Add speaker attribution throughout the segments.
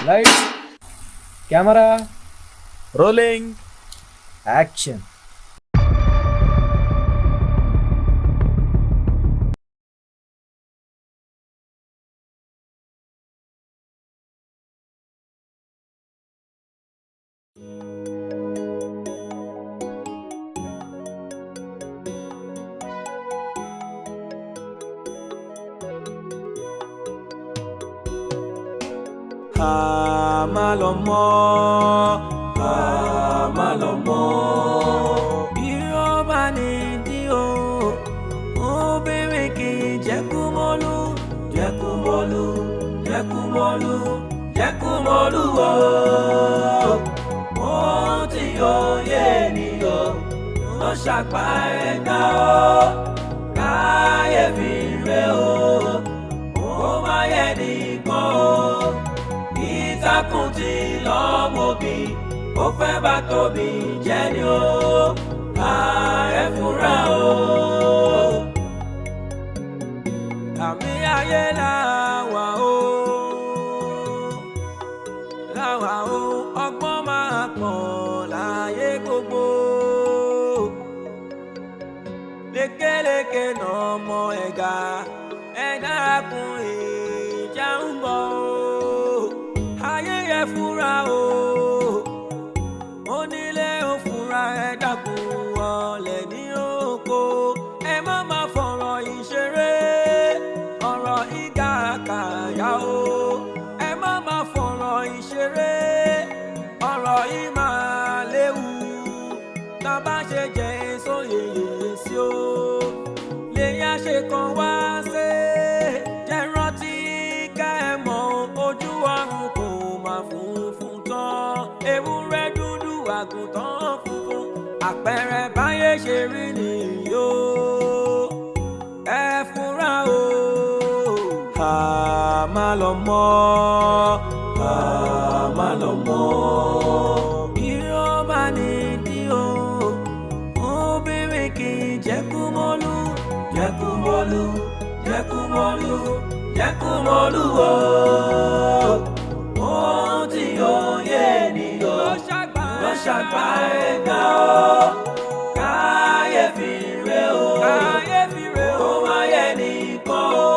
Speaker 1: Lights, camera,
Speaker 2: Rolling.
Speaker 1: action.
Speaker 2: Amalomo, amalomo. Bírọ̀bà ní dí o, obìnrin kì í jẹ́kúmọ́lú, jẹ́kúmọ́lú, jẹ́kúmọ́lú, jẹ́kúmọ́lú o. Mo ti yóye ènìyàn, lọ ṣàpá ẹ̀dá o, káyéfì rẹ̀ o, ó máa yẹ nìkan o. Ìtàkùn tí lọ́mọbí ó fẹ́ bá tóbi jẹ́ ni ó ẹ fura o. Àmì ayé làwà o, làwà o, ọgbọ́n máa pọ̀ láyé gbogbo. Lékeléké nà ọmọ ẹ̀gà ẹ̀dá kún ìjà ń bọ̀ o. Ayé yẹ fura o, onílé ò fura ẹ dákun wọlé ní oko. Ẹ má má fọ̀rọ̀ ìṣeré, ọ̀rọ̀ ìgà kàyà o. Ẹ má má fọ̀rọ̀ ìṣeré, ọ̀rọ̀ ìmà léwu. Tá bá ṣe jẹ èso yèyè sí o, lèyìn àṣekàn wá sí. Jẹ́ rántí ká ẹ mọ̀ ojú ọ̀run kò máa funfun tán. Ewúrẹ́ dúdú àgùntàn funfun, àpẹẹrẹ báyé ṣe rí nìyí o. Ẹ fura o. Àmàlọ́mọ́, àmàlọ́mọ́. Bírọ̀bà ní dí o, obìnrin kì í jẹ́kúmọ́lú, jẹ́kúmọ́lú, jẹ́kúmọ́lú, jẹ́kúmọ́lú o. Mo ti yóye ènìyàn, lọ ṣàgbá ẹ̀dá o, káyéfì rẹ̀ o, ó máa yẹ nìkan o.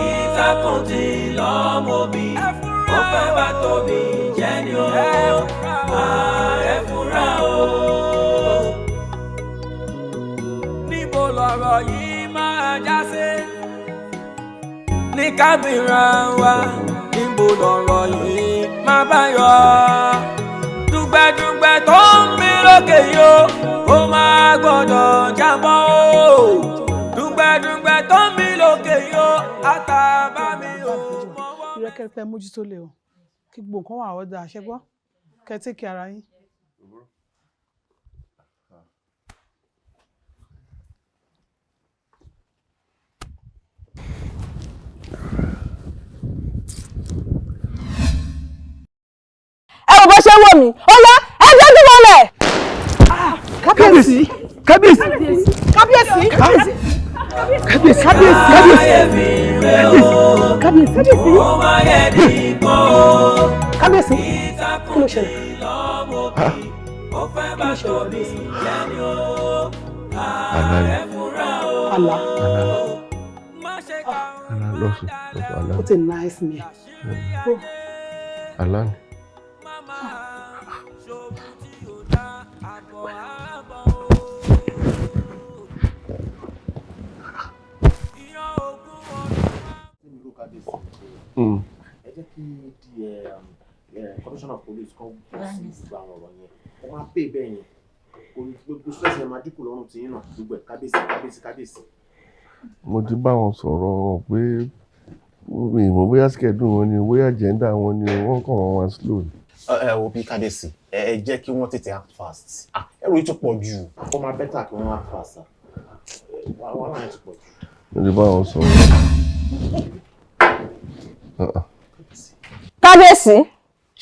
Speaker 2: Ìtàkùn tí lọ́mọbí ó fẹ́ bá tóbi jẹ́ ni o, ẹ fura o. Níbo lọ̀rọ̀ yìí máa já sí? Ní kábìrà wa, níbo lọ̀rọ̀ yìí máa bá yọ? Dùgbẹ̀dùgbẹ̀ tó ń mí lókè yó, ó máa gbọ́dọ̀ jábọ́ o. Dùgbẹ̀dùgbẹ̀ tó ń mí lókè yó, àtàbà mi ò mọ́wọ́.
Speaker 3: Ìrẹ́kẹ̀tẹ̀ mójútó lè o, kí gbogbo nǹkan wà ọ̀dà àṣẹgbọ́, kẹ́tíkì ara yín.
Speaker 4: Ẹ wò bó ṣe wò mí, ó yá ẹ jẹ́jú wọlé.
Speaker 3: Kábíyèsí! Kábíyèsí! Kábíyèsí! Kábíyèsí! Kábíyèsí! Kábíyèsí! Kábíyèsí! Kí ló ṣẹlẹ̀? Àlá.
Speaker 5: Àlá lọ́sùn.
Speaker 3: What a nice man.
Speaker 5: Àlá ni.
Speaker 6: Ẹ jẹ́ kí commissioner of police kan gbọ́ sí gbogbo àwọn ọ̀rọ̀ yẹn wọ́n máa pè bẹ́ẹ̀ yẹn gbogbo stress yẹn máa dínkù lọ́rùn tí yín náà gbogbo ẹ̀ kábíyèsí.
Speaker 5: Mo ti bá wọn sọ̀rọ̀ pé mi ò mọ̀ bóyá schedule wọn ni bóyá agenda wọn ni wọ́n kàn wọ́n wá slow.
Speaker 6: Ẹ wo bí kábíyèsí ẹ jẹ́ kí wọ́n tètè act fast. Ẹrù yìí tó pọ̀ jù. Ó máa bẹ́tà kí wọ́n act fast. Wàhálà yẹn ti pọ̀ jù.
Speaker 5: Mo ti bá wọn sọ̀rọ̀.
Speaker 4: Kábíyèsí,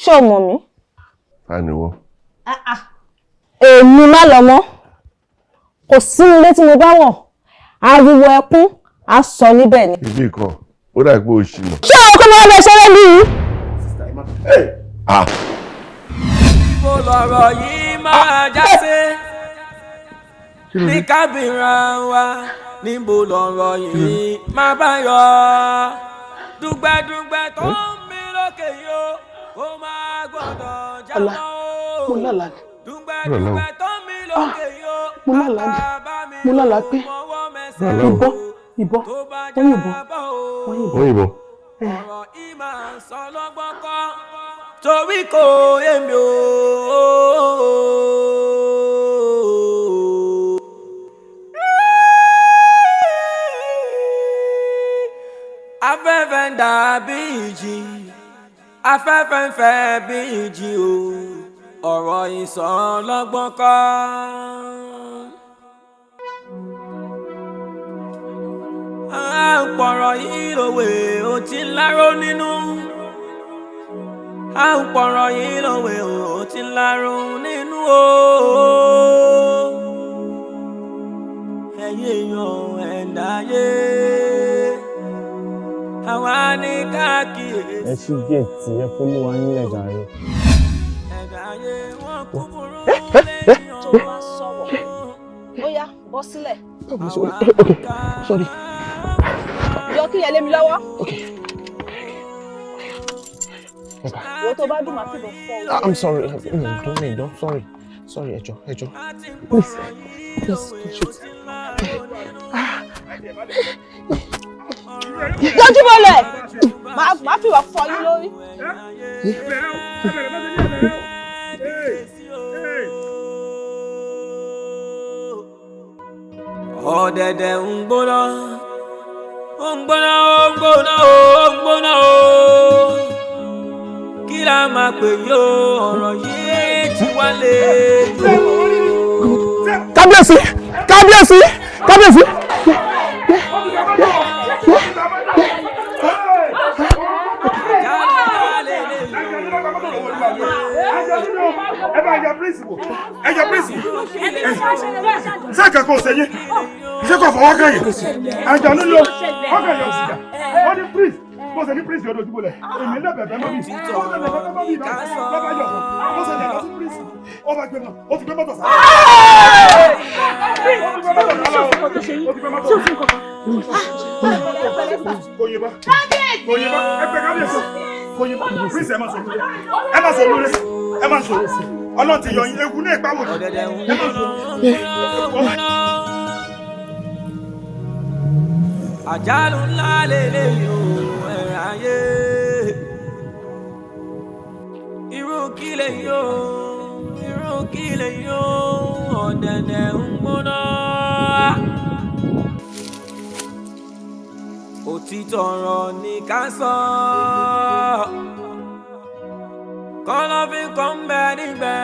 Speaker 4: ṣé o mọ̀ mí?
Speaker 5: Ta ni wọ́n?
Speaker 4: Èmi má lọ mọ́. Kò sí ilé tí mo bá wọ̀. Ariwo ẹkún á sọ níbẹ̀ ni.
Speaker 5: Ibi kan, ó dà pé o ṣì mọ̀.
Speaker 4: Ṣé o kọ́ máa bẹ ṣeré bí?
Speaker 6: Sísá ẹ má
Speaker 2: Ibo lọ̀rọ̀ yìí máa já sí. Ní kábìrà wa níbo lọ̀rọ̀ yìí máa bá yọ. Dùgbẹ̀dùgbẹ̀ tó ń mí lókè yó ó máa gbọ́dọ̀ jábọ́.
Speaker 3: Mo lálàá.
Speaker 2: Dùgbẹ̀dùgbẹ̀ tó ń mí lókè yó
Speaker 3: mo lálàá pé ìbọn wọ́n yìnbọn.
Speaker 2: Ọ̀rọ̀ yìí máa sọ lọ́gbọ́n kọ́ torí kò yé mi o. Afẹ́fẹ́ ń dàbí ìjì, afẹ́fẹ́ ń fẹ́ bí ìjì o. Ọ̀rọ̀ ìsọlọ́gbọ́n kọ́. À ń pọ̀rọ̀ yìí lòwe ó ti láró nínú. À ń pọ̀rọ̀ yìí lòwe ó ti láró nínú o. Ẹ̀yin èèyàn ẹ̀dáyé àwa ní káàkiri.
Speaker 7: Ẹ ṣí géètì ẹ fún wa nílẹ̀ jàre.
Speaker 2: Ẹ̀dáyé wọn kúkúrú lẹ́yìn ọ̀wá
Speaker 4: sọ̀rọ̀. Ó yá, bọ́ sílẹ̀.
Speaker 7: Sorry.
Speaker 4: Yọ kí yẹn lé mi lọ́wọ́. Wo tó bá dùn máa fìbọn fọ́.
Speaker 7: I'm sorry. Don't. Sorry, ẹjọ́. Please, don't shoot.
Speaker 4: Lójú bọ́lẹ̀, máa fìbọn fọ́ yín lórí.
Speaker 2: Ọ̀dẹ̀dẹ̀ ń gbóná o. Kí la máa pè yó ọ̀rọ̀ yìí tí wá lè tó.
Speaker 7: Kábíyèsí.
Speaker 8: Ẹjọ́ prínsìpù. Sẹ́kẹ̀ kò sẹ́yìn. Ṣé kò fọwọ́ kẹ́yìn? Ẹjọ́ nílò ọkọ̀ yọ̀ síta. Wọ́n ní prínsì. Mo ṣe ní prínsì ọdún ojúbọ lẹ̀. Èmi lè bẹ̀bẹ̀ mọ́ mi. Lọ́ba yọ̀ sọ. Mo ṣe lẹ̀ lọ sí prínsì. Ó bá gbé mọ́. Ó ti gbé mọ́tò sára. Kòyìnbá. Ẹgbẹ́ kábíyèsí. Kòyìnbá. Prínsì ẹ máa sọ lórí. Ẹ máa sọ. Ọlọ́run ti yọ yín ewu ní ìpamọ́.
Speaker 2: Àjálù ńlá lélẹ́yìí o ẹ̀rọ ayé. Irú kí lèyí o, ọ̀dẹ̀dẹ̀ ń gbóná. Òtítọ́ ọ̀rọ̀ ni ká sọ. Kọ́lọ́fín kan ń bẹ níbẹ̀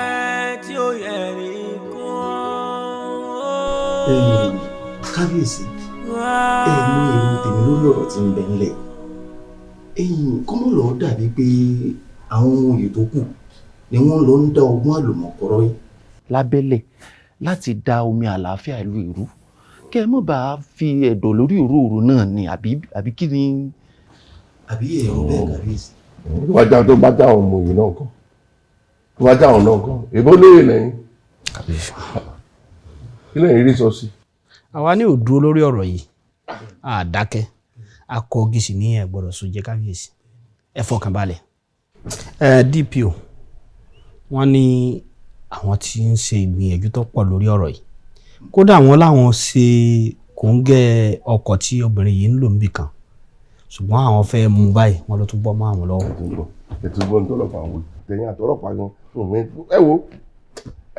Speaker 2: tí ó yẹ rí kún.
Speaker 9: Kábíyèsí, ẹ̀mí èrò tèmi lórí ọ̀rọ̀ tí ń bẹ ńlẹ̀. Kọ́mọ́ lọ dàbí pé àwọn ohun ètò kù ni wọ́n lọ ń dá ọgbọ́n àlùmọ̀kọ́rọ́ yìí lábẹ́lẹ̀ láti dá omi àlàáfíà ìlú ìrú. Kẹ́ ẹ mọ̀ bá fi ẹ̀dọ̀ lórí òróòrò náà ni àbí kí ni. Àbí ẹ̀rọ bẹ́ẹ̀ kábíyèsí.
Speaker 5: Wájà tó bá já àwọn ọmọ yìí náà kan. Tó bá já àwọn náà kan. Èbó lóye lẹ́yìn.
Speaker 9: Kábíyèsí.
Speaker 5: Kí lẹ́yìn rí sọ sí?
Speaker 10: Àwa ní ò dúró lórí ọ̀rọ̀ yìí. Àdákẹ́. Akọ́gi sì ní ẹ gbọ́dọ̀ sójẹ́ kábíyèsí. Ẹ fọkàn balẹ̀. DPO wọ́n ní àwọn tí ń ṣe ìgbìyànjú tó pọ̀ lórí ọ̀rọ̀ yìí. Kódà wọ́n láwọn ṣe kòńgẹ́ ọkọ̀ tí obìnrin yìí ń lò níbì kan. Ṣùgbọ́n àwọn fẹ́ mú báyìí wọ́n ló tún bọ́ mọ́ àwọn lọ́wọ́.
Speaker 5: Ètò ìbọn tó lọ́pàá àwọn tẹ̀yìn àtọ́rọ̀pàá gan. Ẹ wo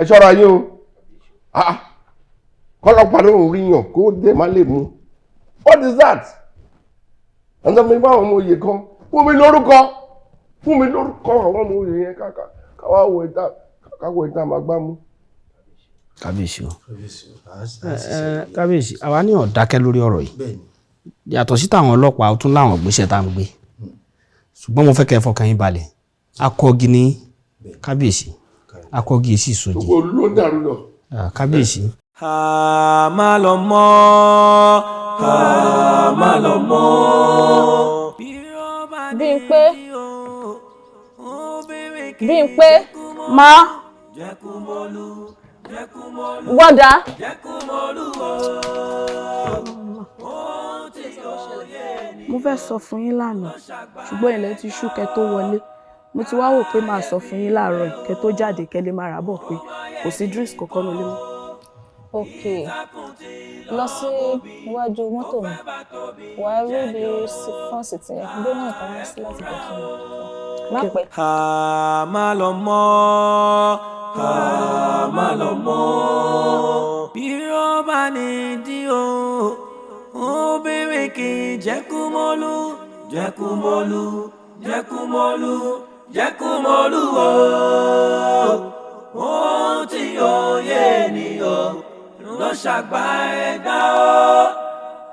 Speaker 5: ẹ ṣọ́ra yín o. Kọ́lọ́pàá ló ń rí yàn kó dé má lè mú. What is that? Ọ̀nà mi bá àwọn ọmọ òye kan fún mi lórúkọ àwọn ọmọ òye yẹn káwá wo ìta máa gbá mú.
Speaker 10: Kábíyèsí o. Kábíyèsí àwa ní ọ̀dákẹ́ lórí ọ̀rọ̀ yìí. Yàtọ̀ sí táwọn ọlọ́pàá ó tún láwọn gbéṣẹ́ tá ń gbé. Ṣùgbọ́n mo fẹ́ kẹ́ ẹ fọkàn yín balẹ̀. Akọ́gi ní kábíyèsí. Akọ́gi èsì ìsòjì.
Speaker 5: Gbogbo olú ló dàrú lọ.
Speaker 10: Kábíyèsí.
Speaker 2: Má lọ mọ́.
Speaker 4: Bímpé. Bímpé, ma. Wọ́dà.
Speaker 11: Mo fẹ́ sọ fún yín lánàá ṣùgbọ́n ilẹ̀ ti ṣú kẹ́ tó wọlé. Mo ti wá wò pé màá sọ fún yín láàárọ̀ kẹ́ tó jáde kẹ́ lè máa rábọ̀ pé kò sí drinks kankan nílé mọ́.
Speaker 4: Ok, lọ sí iwájú mọ́tò mi, wà á rí ibi fọ́ọ̀sì tí gbé náà kan wá sí láti bẹ̀ fún mi. Má pẹ́.
Speaker 2: Má lọ mọ́, má lọ mọ́. Bí ó bá ní dí o, obìnrin kì í jẹ́kúmọ́lú, jẹ́kúmọ́lú, jẹ́kúmọ́lú, jẹ́kúmọ́lú o. Ohun tí yóò yé ni o ló ṣàgbá ẹ̀dá o,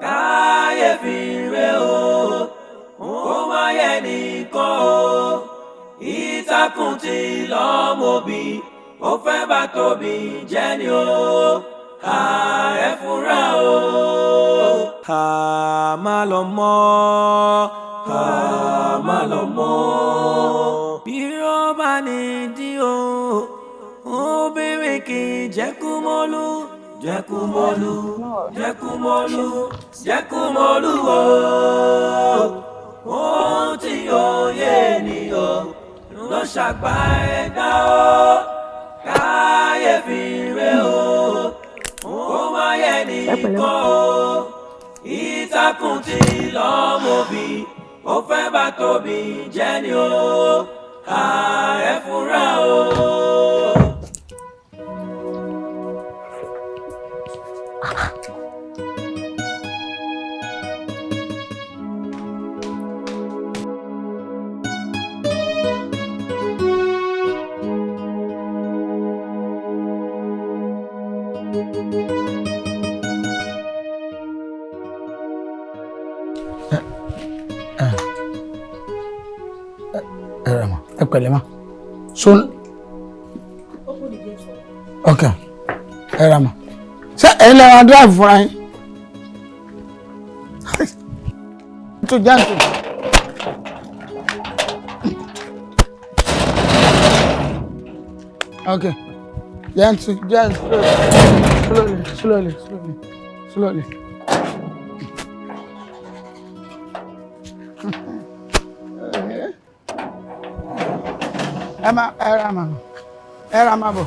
Speaker 2: káyéfì rẹ o, ó má yẹ nìkan o, ìtàkùn tí lọ́mọbí ó fẹ́ bá tóbi jẹ́ ni o, ẹ fura o, má lọ mọ́, má lọ mọ́, bí ó bá ní dí o, obìnrin kì í jẹ́kúmọ́lú, jẹ́kúmọ́lú, jẹ́kúmọ́lú, jẹ́kúmọ́lú o. Ohun tí yóò yé ni o ló ṣàgbá ẹ̀dá o, káyéfì rẹ o, ó má yẹ nìkan o, ìtàkùn tí lọ́mọbí ó fẹ́ bá tóbi jẹ́ ni o, ẹ fura o.
Speaker 12: Ẹ pẹ̀lẹ́ ma. So okay. Ẹ ra ma. Ṣé ẹ̀yin lè máa drive fúnra yín? To janto. Okay. Janto. Slowly. Era ma bọ̀.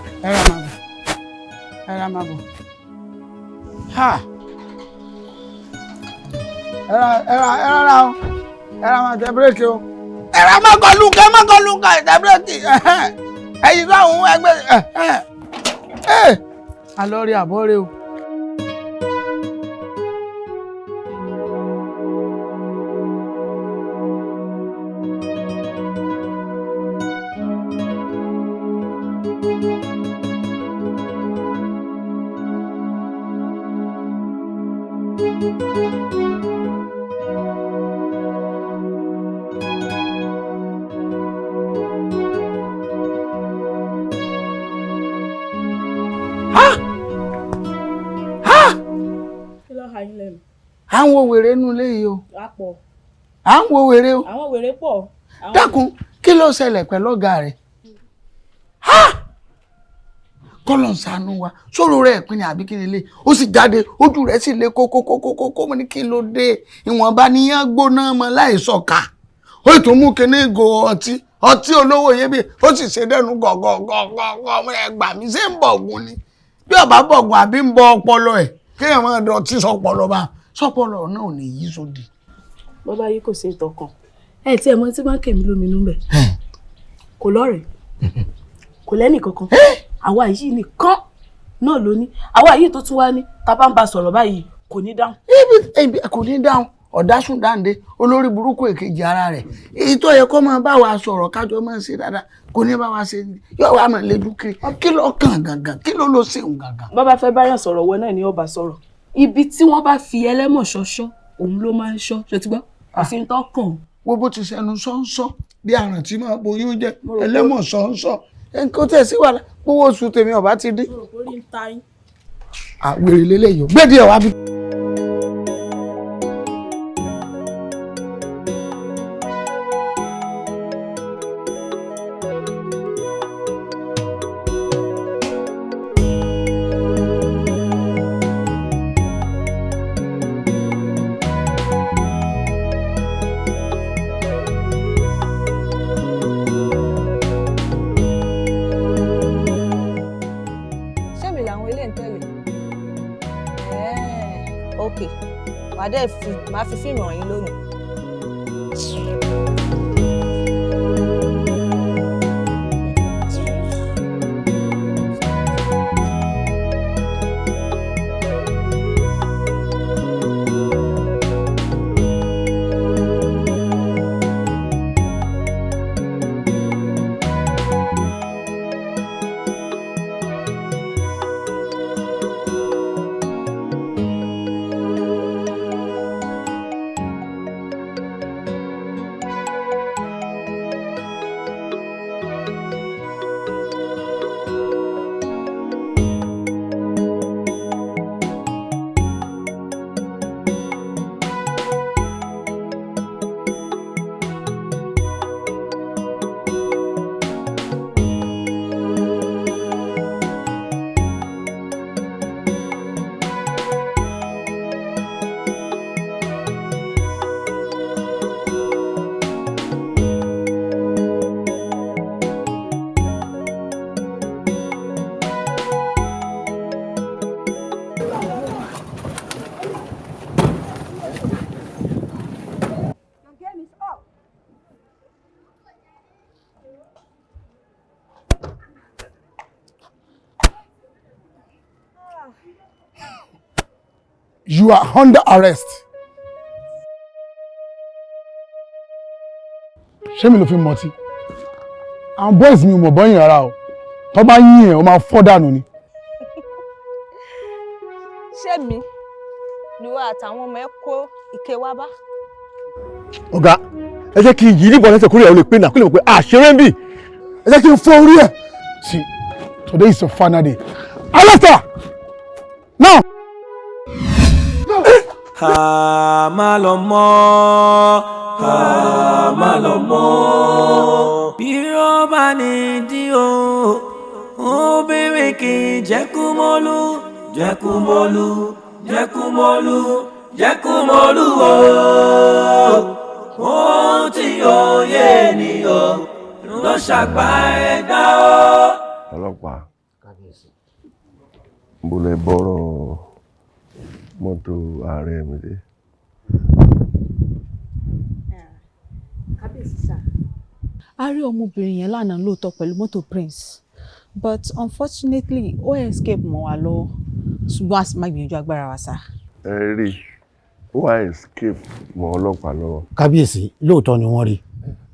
Speaker 12: Ha. Era ma tẹ bírèkì o. Era ma kọlu ká tẹ bírèkì. Ẹyin tó àwọn ẹgbẹ́. Alọ́rí àbọ̀rẹ́ o. À ń wo wèrè nínú ilé yìí o. À ń wo wèrè o.
Speaker 11: Àwọn wèrè pọ̀.
Speaker 12: Dákun, kí ló ṣẹlẹ̀ pẹ̀lú ọ̀gá rẹ̀? Kọ́lọ̀ ń ṣàánú wa. Sọ̀rọ̀ rẹ̀ pín ní àbí kí ni lé. Ó sì jáde, ojú rẹ̀ sì le kókókókókó. Mo ní kí ló dé? Ìwọ̀nba níyàn gbóná mọ́ láì sọ̀ka. Ó ì tó mú kíní ìgò ọtí olówó yẹn bí ó sì ṣe dẹnu gọ̀gọ̀gọ̀gọ̀ ọmọ ẹgbàá mi ṣé ń bọ̀gùn ni. Bí ọba bọ̀gùn àbí ń bọ ọpọlọ ẹ̀ kéèyàn máa dọ̀tí sọpọlọ bá sọpọlọ náà ò ní yí sódì.
Speaker 11: Bàbá yìí kò sí ìtọkàn. Ẹ tí ẹ mọ tí máa ń kèmí lóminú bẹ̀. Kò lọ́rẹ̀ẹ́. Kò lẹ́nì kankan. Àwa yìí nìkan náà ló ní. Àwa yìí tó tún wá ní tá bá ń bá sọ̀rọ̀ báyìí kò ní dáhùn.
Speaker 12: Kò ní dáhùn. Ọ̀dásùn dáǹde olórí burúkú èkejì ara rẹ̀. Èyí tó yẹ kó máa bá wa sọ̀rọ̀ kájọ máa ṣe dáadáa kò ní bá wa ṣe yóò wá máa lé dúkìrì. Kí ló kàn gangan? Kí ló ṣeun gangan?
Speaker 11: Bàbá fẹ́ báyàn sọ̀rọ̀ wọ náà ni ó bá sọ̀rọ̀. Ibi tí wọ́n bá fi ẹlẹ́mọ̀ ṣọṣọ́ òun ló máa ń ṣọ́. Ṣé ti gbọ́? Àfi tó kàn.
Speaker 12: Wo bó ti sẹnu sọ́nsọ́ bí àrùn tí máa boyún jẹ́ ẹlẹ́mọ̀ sọ́nsọ́. Kó tẹ̀ sí wàhálà gbówó oṣù tèmi ọ̀bá ti dín. Àwèrè lélẹ́yìí o. Gbédìí ẹ̀ wá bí.
Speaker 4: màá fi fíìmù hàn yín lónìí.
Speaker 12: You are under arrest. Ṣé mi ló fi mọtí? Àwọn boys mi ò mọ̀ bọ́yìn rárá o. Tó bá yín ẹ̀ o máa fọ́ dànù ni.
Speaker 4: Ṣé mi ni wọ́n àtàwọn ọmọ ẹ kó ike wá bá?
Speaker 8: Ọ̀gá, ẹ jẹ́ kí yìí níbọn lẹ́sẹ̀ kúrò ẹ̀ ò lè pé nà kó lè mọ̀ pé àṣẹrẹ́ ń bì. Ẹ jẹ́ kí n fọ́ orí ẹ̀. See, today is your final day. Alistair! Now!
Speaker 2: Má lọ mọ́, má lọ mọ́. Bí ó bá ní dí o, obìnrin kì í jẹ́kúmọ́lú, jẹ́kúmọ́lú, jẹ́kúmọ́lú, jẹ́kúmọ́lú o. Ohun tí yóò yé ènìyàn ló ṣàgbá ẹ̀dá o.
Speaker 5: Ọlọ́pàá, mo lè bọ́rọ̀ mọ́tò ààrẹ mi dé.
Speaker 13: Kábíyèsí sá. A rí ọmọbìnrin yẹn lánàá lóòótọ́ pẹ̀lú mọ́tò Prince but unfortunately ó escape mọ́ wa lọ́wọ́ ṣùgbọ́n a sì máa gbìyànjú agbára wa sá.
Speaker 5: Ẹ rí ó wá escape mọ́ ọlọ́pàá lọ́wọ́.
Speaker 14: Kábíyèsí lóòótọ́ ni wọ́n rí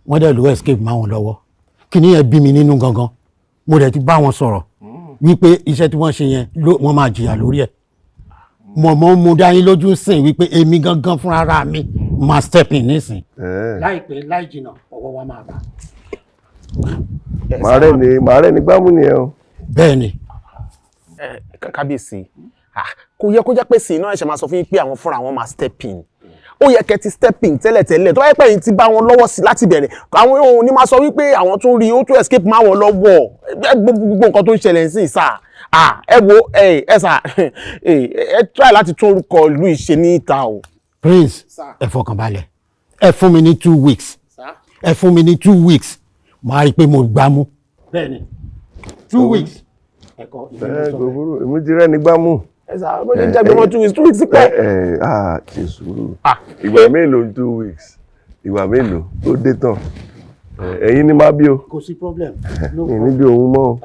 Speaker 14: wọ́n dẹ̀ ló escape máa wọn lọ́wọ́ kíní yẹn bí mi nínú gangan mo dẹ̀ ti bá wọn sọ̀rọ̀ wípé iṣẹ́ tí wọ́n ṣe yẹn wọ́n máa jìyà lórí ẹ̀ mọ̀mọ́ mo dá yín lójú sìn wípé èmi gangan fúnra mi máa step in nísìn. láìpẹ́ láì jìnnà ọwọ́ wa máa bá.
Speaker 5: màá rẹ̀ ní gbámú ni ẹ o.
Speaker 14: bẹ́ẹ̀ ni.
Speaker 6: Kábíyèsí kò yẹ kó jẹ́ pé sí iná ẹ̀ṣẹ̀ máa sọ fún yín pé àwọn fúnra wọn máa step in ó yẹ kẹ́ ti step in tẹ́lẹ̀tẹ́lẹ̀ tó wáyé pé yín ti bá wọn lọ́wọ́ sí láti bẹ̀rẹ̀ àwọn ohun ní máa sọ wípé àwọn tó rí ó tó escape máa wọn lọ́wọ́ gbogbo nǹkan tó ń ṣẹlẹ̀ sí sáà ẹ wo ẹ sà ẹ try láti tún orúkọ ìlú ìṣe ní ìta o.
Speaker 14: Prince ẹ fọkànbalẹ̀ ẹ fún mi ní 2 weeks ẹ fún mi ní 2 weeks máa rí i pé mo gbá mú. bẹ́ẹ̀ni 2 weeks.
Speaker 5: ẹ gbogbo èmi ti rẹ́ ní gbá mú.
Speaker 6: ẹ sà bó ṣe jẹ́ gbọmọ 2 weeks 2 weeks pẹ́.
Speaker 5: ṣe sùúrù ìgbà mélòó 2 weeks ìgbà mélòó ó dé tán ẹ̀yin ni má bí o.
Speaker 14: kò sí problem.
Speaker 5: níbi òun mọ́ o.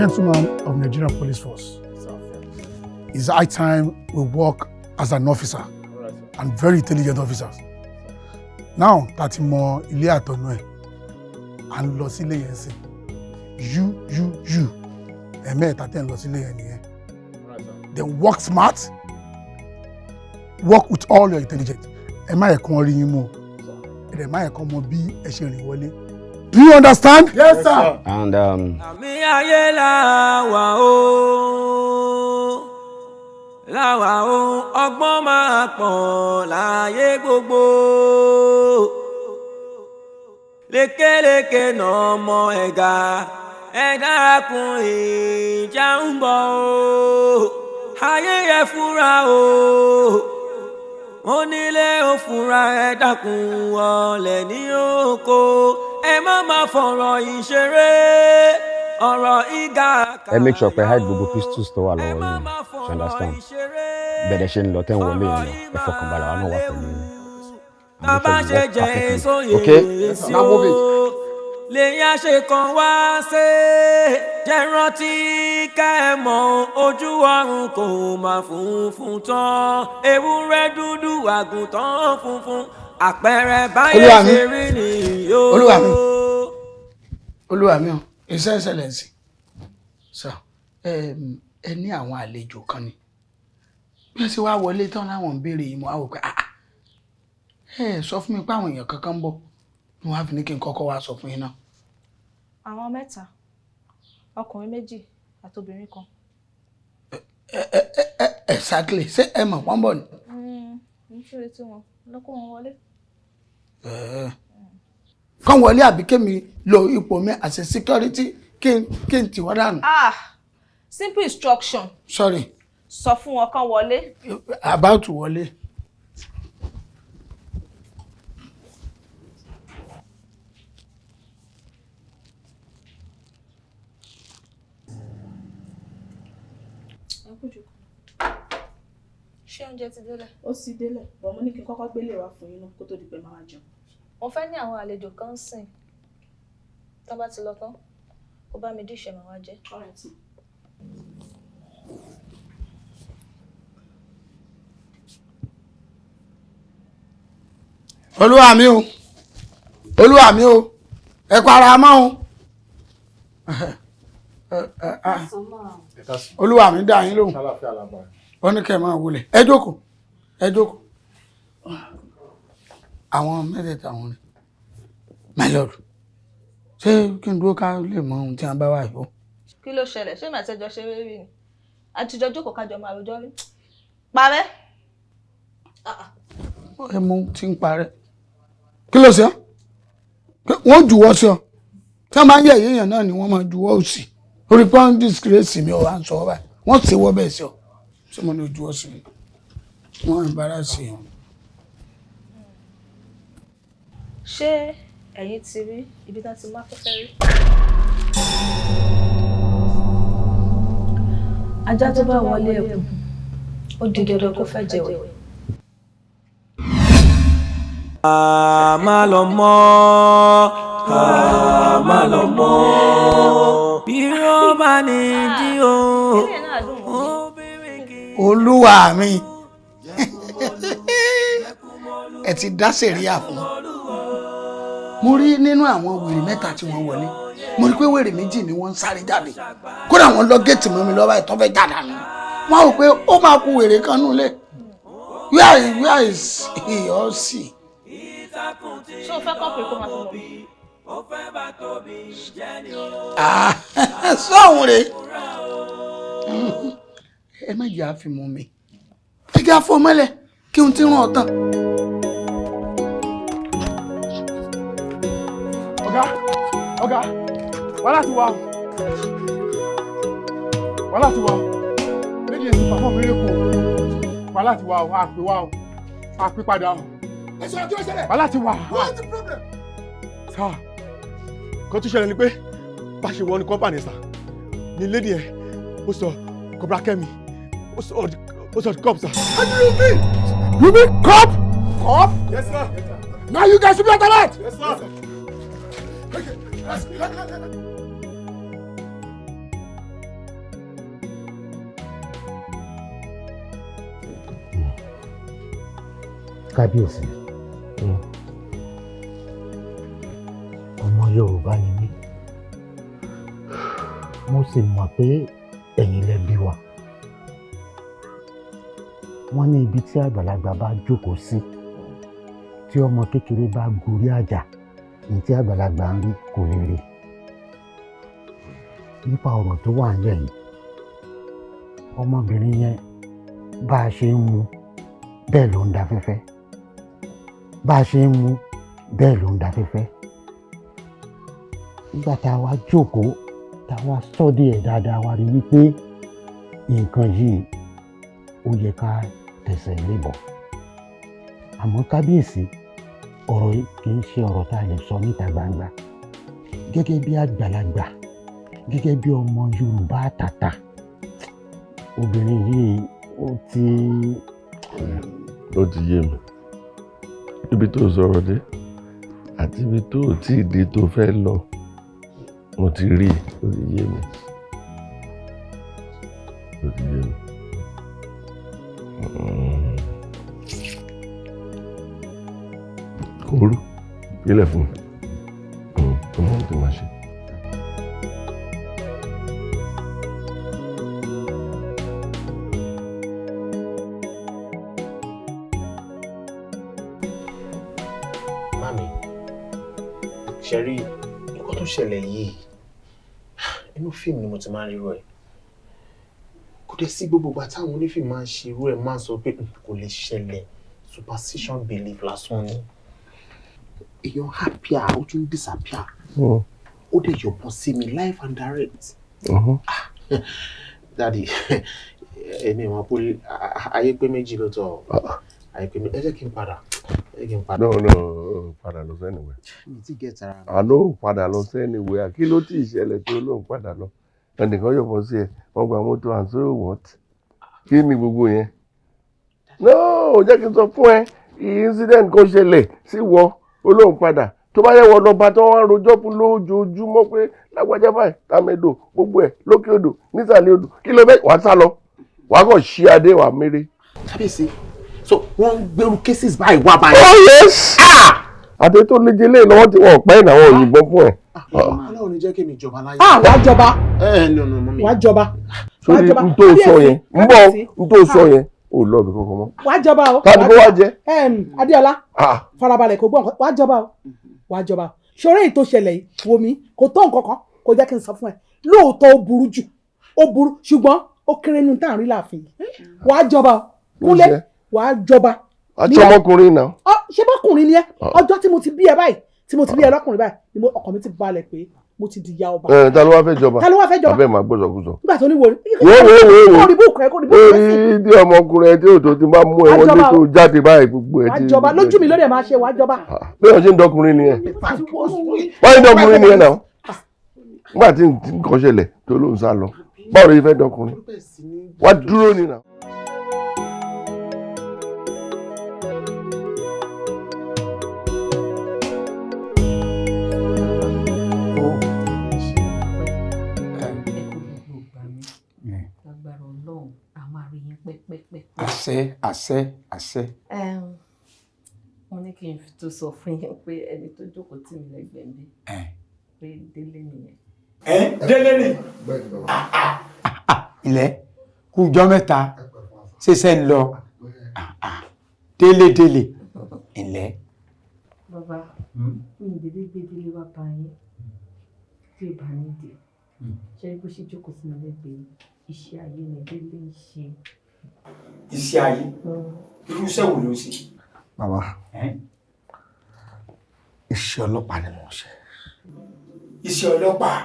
Speaker 12: Gentlemen of Nigerian Police Force, it's high time we work as an officer and very intelligent officers. Now that mo ilé àtọ̀nà ẹ̀ and lọ sílé yẹn sí you ẹ̀mẹ́ta tẹ́ ń lọ sílé yẹn nìyẹn. Then work smart, work with all your intelligence. Ẹ má yẹ kán rí yín mú o, ẹ má yẹ kán mọ bí ẹ ṣe rìn wọlé. Do you understand?
Speaker 14: Yes, sir. And
Speaker 2: àmì ayé làwà o làwà o ọgbọ́n máa pọ̀ láyé gbogbo lékeleke náà mọ ẹ̀gà ẹ̀dákun ìjà ń bọ̀ o ayé yẹ fúra o onílé ò fúra ẹ̀dákun ọ̀lẹ ní oko ẹ má máa fọ̀rọ̀ ìṣeré ọ̀rọ̀ ìgà
Speaker 15: ẹ make sure pé hide gbogbo pistols tó wà lọ́wọ́ yín you understand bẹ̀rẹ̀ ṣe ń lọ tẹ́ ń wọlé yẹn lọ ẹ fọkànbalẹ̀ àwọn náà wà pẹ̀lú yín.
Speaker 2: bàbá ṣe jẹ èso yèé sí o lèyìn àṣekàn wá ṣe jẹ́ rántí ká ẹ mọ̀ ojú ọ̀run kò má funfun tán ewúrẹ́ dúdú àgùntàn funfun àpẹẹrẹ báyẹn ṣe rí nìyó.
Speaker 12: olúwa mi o iṣẹ́ ìṣẹ̀lẹ̀ sí sọ ẹ ní àwọn àlejò kan ni bí ẹ ṣe wá wọlé tán láwọn ń béèrè yìí mo á wò pé ẹ sọ fún mi pé àwọn èèyàn kankan ń bọ̀ ni wọ́n á fi ní kí n kọ́kọ́ wá sọ fún yín náà.
Speaker 4: àwọn 3 ọkùnrin 2 àti obìnrin 1.
Speaker 12: Exactly ṣé ẹ mọ̀ wọ́n bọ̀ ni.
Speaker 4: n ṣe retí wọn lọ́kọ́ wọn wọlé.
Speaker 12: kán wọlé àbí kémi lo ipò mi as a security kí n tì wọ́n dànù.
Speaker 4: Simple instruction.
Speaker 12: Sorry.
Speaker 4: Sọ fún wọn kán wọlé.
Speaker 12: About to wọlé.
Speaker 4: Ṣé oúnjẹ ti délẹ̀?
Speaker 11: Ó sì délẹ̀, bọ̀ mo ní kí n kọ́kọ́ gbélé wá fún yín náà kó tó di pé máa jẹun.
Speaker 4: Mo fẹ́ ní àwọn àlejò kan sìn. Tán bá ti lọ tán, kó bá mi díṣẹ́ màá wá jẹ.
Speaker 12: Olúwa mi o, olúwa mi o, ẹ para mọ́ o. Olúwa mi dá yín lóhùn. Wọ́n ní kẹ́ máa wọlé. Ẹ jókòó, ẹ jókòó. Àwọn mẹ́tẹ̀ẹ̀ta wọn ni. My lord, ṣé kí n dúró ká lè mọ ohun tí a bá wà yìí?
Speaker 4: Kí ló ṣẹlẹ̀? Ṣé màá tẹ́jọ́ ṣe rí ni? Àtijọ́ jókòó kájọ máa rojọ́ rí. Parẹ́.
Speaker 12: Ẹ mọ ohun tí ń parẹ́. Kí ló ṣe? Wọ́n juwọ́ sí ọ. Tí wọ́n máa ń yẹ̀ yéèyàn náà ni wọ́n máa juwọ́ òsì. Orí pọ́n disgrace mi ò wá ń sọ ọ́ báyìí. Wọ́n sì wọ́ bẹ́ẹ̀ sí ọ. Ṣé mo ní ojú ọ sí mi? Wọ́n ń bára sí ọ.
Speaker 4: Ṣé ẹ̀yin ti rí ibi tán ti má fẹ́fẹ́ rí? Ajá tó bá wọlé ẹkùn, ó di dandan kó fẹ́ jẹ̀wẹ̀.
Speaker 2: Má lọ mọ́, má lọ mọ́, bí ó bá ní dí o.
Speaker 12: Olúwa mi ẹ ti dá sẹ̀ríà fún mi. Mo rí nínú àwọn wèrè 3 tí wọ́n wọlé, mo rí pé wèrè 2 ni wọ́n ń sáré jáde, kódà wọ́n lọ géètì mọ́ mi lọ́wọ́ ìtọ́ fẹ́ jáde àná. Wọ́n rò pé ó máa kú wèrè kan nulẹ̀. Where is he or she?
Speaker 4: Ṣé o fẹ́ kọ́pì kó máa fi mọ̀ mí?
Speaker 12: Sọ́hun rèé. Ẹ má jẹ́ àfimọ́ mi. Ẹ jẹ́ àfọmọ́lẹ̀ kí n ti rán ọ̀tàn.
Speaker 8: Ọ̀gá, wàhálà ti wà. Wàhálà ti wà. Méjì èsì pàfọ́ mi lè kú. Wàhálà ti wà o, àpè wà o, àpè padà o. Wàhálà ti wà. What's the problem? Sir, kan tó ṣẹlẹ̀ ni pé bá ṣe wọ ní kọ́mpánì sà ní lédi ẹ̀ ó sọ Cobra Kemi ó sọ the cop sir. How do you mean? You mean cop? Cop? Yes sir. Now you guys should be at alert. Yes sir.
Speaker 14: Kábíyèsí, ọmọ Yorùbá ni mí, mo sì mọ̀ pé ẹ̀yin lẹ bí wa. Wọ́n ní ibi tí àgbàlagbà bá jókòó sí, tí ọmọ kékeré bá gorí àjà, ní tí àgbàlagbà ń rí kò lè rí. Nípa ọ̀rọ̀ tó wà nílẹ̀ yìí, ọmọbìnrin yẹn bá a ṣe ń mu bẹ́ẹ̀ ló ń da fẹ́fẹ́, bá a ṣe ń mu bẹ́ẹ̀ ló ń da fẹ́fẹ́. Nígbà tá a wá jókòó tá a wá sọ́dí ẹ̀ dáadáa wá rí wípé nǹkan yìí ó yẹ ká tẹ̀sẹ̀ lébọ̀. Àmọ́ kábíyèsí, ọ̀rọ̀ yìí kì í ṣe ọ̀rọ̀ tá a lè sọ níta gbangba. gẹ́gẹ́ bí àgbàlagbà gẹ́gẹ́ bí ọmọ Yorùbá àtàtà obìnrin yìí ó ti
Speaker 5: yé mi ibi tó sọ̀rọ̀ dé àti ibi tó tí ì dé tó fẹ́ lọ mo ti rí ó ti yé mi ó ti yé mi. Kò rú ilẹ̀ fún mi ọmọ ohun tó máa ṣe.
Speaker 7: Mami, ṣẹ́rí nǹkan tó ṣẹlẹ̀ yìí inú fíìmù ni mo ti máa ń rírọ̀ ẹ̀. Kò dé sí gbogbo ìgbà táwọn onífíìmù máa ń ṣe irú ẹ̀ máa ń sọ pé kò lè ṣẹlẹ̀ superstition belief lásán ni. Èèyàn appear ó tún disappear. Ó dẹ̀ yọ̀bọ̀n sí mi live and direct. Daddy, èmi wọn pé ayé pé méjì lọ́tọ̀ ayé pé ẹ jẹ́ kí n padà. No,
Speaker 5: padà lọ anywhere.
Speaker 7: Mi ti get ara.
Speaker 5: Àló padà lọ anywhere. Kí ló tí ìṣẹ̀lẹ̀ tó lóun padà lọ? Ẹnìkan yọ̀bọ̀n sí ẹ, wọ́n gba mọ́tò and so what? Kí ni gbogbo yẹn? No, jẹ́ kí n sọ fún ẹ, incident kan ṣẹlẹ̀ sí wọ olóhùn padà. Tó bá yẹ wọ lọ́ba tó wá rojọ́ fún lójoojúmọ́ pé lágbájá báyìí tàmẹ́dò gbogbo ẹ̀ lókè odò nísàlẹ̀ odò kí ló fẹ́ wàá sá lọ wàá kàn ṣí adé wàá méré.
Speaker 7: Kábíyèsí, so wọ́n ń gbèrú cases báyìí wá báyìí.
Speaker 5: Oh yes! Àti tó lè jẹlé lọ́wọ́ tí wọ́n pẹ́ ìnáwó òyìnbó fún ẹ̀.
Speaker 7: Ọlọ́run ní jẹ́ kí mi jọba láyé.
Speaker 3: Wàá jọba.
Speaker 7: No, mọ́mí.
Speaker 3: Wàá jọba.
Speaker 5: Sórí n tó sọ yẹn n tó sọ yẹn ò lọ́ọ̀bì kankan mọ́.
Speaker 3: Wàá jọba o.
Speaker 5: Tani kó wá jẹ?
Speaker 3: Adéọlá farabalẹ̀ kò gbọ́ nǹkan wàá jọba o. Wàá jọba. Ṣoré èyí tó ṣẹlẹ̀ yìí wo mi kò tó nǹkan kan kò jẹ́ kí n sọ fún ẹ. Lóòótọ́ ó burú jù ó burú ṣùgbọ́n ó kéré nínú tá à ń rí láàfin. Wàá jọba o. Kúnlẹ̀ wàá jọba.
Speaker 5: Àti ọmọkùnrin náà.
Speaker 3: Ṣé bọ́kùnrin ni ẹ? Ọjọ́ tí mo ti bí ẹ báyìí tí mo ti bí ẹ lọ́kùnrin báyìí ni ọkàn mi ti balẹ̀ pé mo ti di ìyá ọba.
Speaker 5: Ta ló wá fẹ́ jọba?
Speaker 3: Ta ló wá fẹ́ jọba?
Speaker 5: Abẹ́ máa gbọ́dọ̀ kúsọ.
Speaker 3: Nígbà tó ní wo
Speaker 5: wo
Speaker 3: rí búùkù ẹ kó rí búùkù ẹ sí.
Speaker 5: orí bí ọmọkùnrin ẹ tí òtò ti máa mú ẹ wọlé tó jáde báyìí gbogbo ẹ ti.
Speaker 3: Wàá jọba lójú mi lóde máa ṣe wàá jọba.
Speaker 5: Bí wọ́n ṣe ń dọkùnrin nìyẹn. Wọ́n ń dọkùnrin nìyẹn náà. Nígbà tí nǹkan ṣẹlẹ̀ tó ló ń sá lọ. Báwo ló fẹ́ dọkùnrin? Wá dúró ni náà.
Speaker 16: Àṣẹ.
Speaker 11: Wọ́n ní kí n fi tó sọ fún yín pé ẹni tó jókòó tì mí lẹ́gbẹ̀ẹ́ mi pé Délé nìyẹn.
Speaker 16: Délé ni. Ilẹ̀ kújọ́ mẹ́ta ṣẹ̀ṣẹ̀ ń lọ Délé ilẹ̀.
Speaker 11: Bàbá mi ìdílé gbé Délé wá bá yín tí ì bá nídìí ṣé bó ṣe jókòó sí mi lẹ́gbẹ̀ẹ́ iṣẹ́ ayé ni Délé ń ṣe.
Speaker 16: Iṣẹ́ ayé irú iṣẹ́ wo ló ń ṣe.
Speaker 12: Bàbá iṣẹ́ ọlọ́pàá ni mo ń ṣe.
Speaker 16: Iṣẹ́ ọlọ́pàá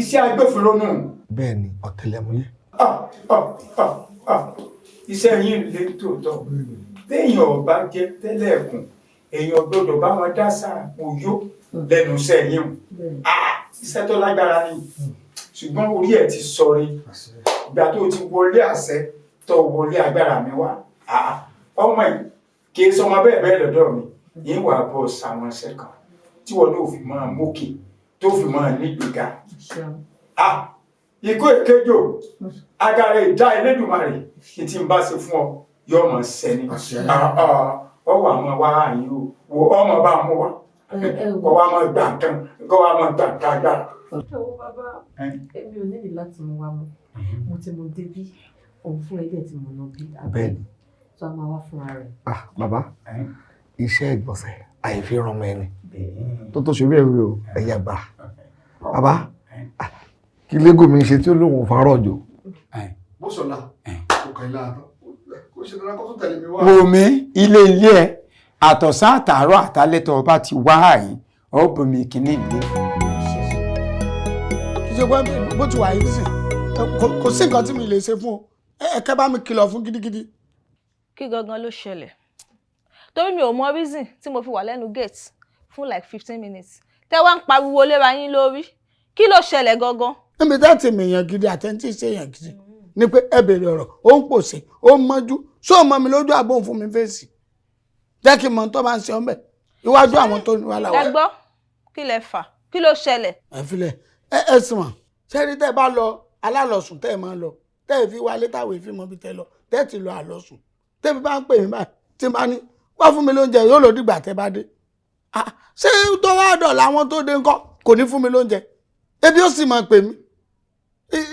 Speaker 16: iṣẹ́ agbófinró nù.
Speaker 12: Bẹ́ẹ̀ ni ọ̀tẹlẹ̀múyẹ́.
Speaker 16: Iṣẹ́ yín lè tòótọ́ téèyàn ọba jẹ́ tẹ́lẹ̀ ẹ̀kùn èèyàn gbọ́dọ̀ bá wọn dá sáà òyó lẹ́nu iṣẹ́ yín iṣẹ́ tó lágbára ni ṣùgbọ́n orí ẹ̀ ti sọrí ìgbà tó ti wọlé àṣẹ tó wọlé agbára mi wá ọmọ yìí kì í sọmọ bẹ́ẹ̀ lọ́dọ̀ mi yín wà bọ́ sàwọn ẹsẹ̀ kan tí wọn náà fi máa mókè tó fi máa nígbèga. Ikú èkéjò agara ìdá Elédùmarè tí n bá ṣe fún ọ yóò mọ̀ sẹ́ni ọwọ́ àwọn wá àyìn o wo ọmọ bá mú wa kọ́ wa máa gbà kan kọ́ wa máa gbà kan gbà.
Speaker 11: Ọwọ́ bàbá èmi ò nílò láti mú wa mú mo ti mú débí òun fún ẹgbẹ́ tí mo lọ bí
Speaker 12: Bẹ́ẹ̀ni.
Speaker 11: tó a máa wá fúnra rẹ̀.
Speaker 12: Bàbá iṣẹ́ ìgbọ̀nsẹ̀ àìfi ràn mọ́ ẹni tó ṣe bẹ́ẹ̀ wí o ẹ̀yà gbà. Bàbá kí légò mi ṣe tí ó lóun fárọ̀ jò.
Speaker 8: Bọ́sọ̀lá kò kàn ilá àtọ́ kò ṣe dára kó tó tẹ̀lé mi wá.
Speaker 16: Wò mí ilé ẹ̀ àtọ̀sán àtàárọ̀ àtàlẹ́tọ̀ ọba ti wá àyín ọ̀bùnmi kìíní ilé.
Speaker 12: Kì í ṣe pé bó ti wà yìí sí kò sí nǹkan tí mi lè ṣe fún ọ ẹ̀kẹ́ bá mi kìlọ̀ fún gidigidi.
Speaker 4: Kí gangan ló ṣẹlẹ̀? Torí mi ò mọ reason tí mo fi wà lẹ́nu gate fún like 15 minutes tẹ́ wá ń pariwo léra yín lórí kí ló ṣẹlẹ̀ gangan.
Speaker 12: níbi tá ti mèèyàn gidi àtẹ̀ntì ṣèyàn gidi ni pé ẹ bèrè ọ̀rọ̀ ó ń pòṣe ó ń mọ́jú só mọ́ mi lójú àbò fún mi fèsì jẹ́ kí n mọ̀ tó bá ń ṣe ọ́n bẹ̀ iwájú àwọn tó ní wà láwọ̀.
Speaker 4: ẹ gbọ́ kí lẹ fà kí ló ṣẹlẹ̀.
Speaker 12: ẹ filẹ̀ ẹ sùn mọ̀ ṣẹ́rí tẹ́ bá lọ alálọ̀sùn tẹ́ ẹ máa lọ tẹ́ ẹ fi wálé táwọn èéfín mọ́ bí tẹ́ lọ tẹ́ ẹ ti lọ àlọ́sùn tẹ́ bí bá ń pè mí báyìí tí n bá ní wá fún mi lóúnjẹ yóò lò dìgbà tẹ́ bá dé ṣé tó wá dọ̀ làwọn tó dé ńkọ́ kò ní fún mi lóúnjẹ ebi ó sì máa pè mí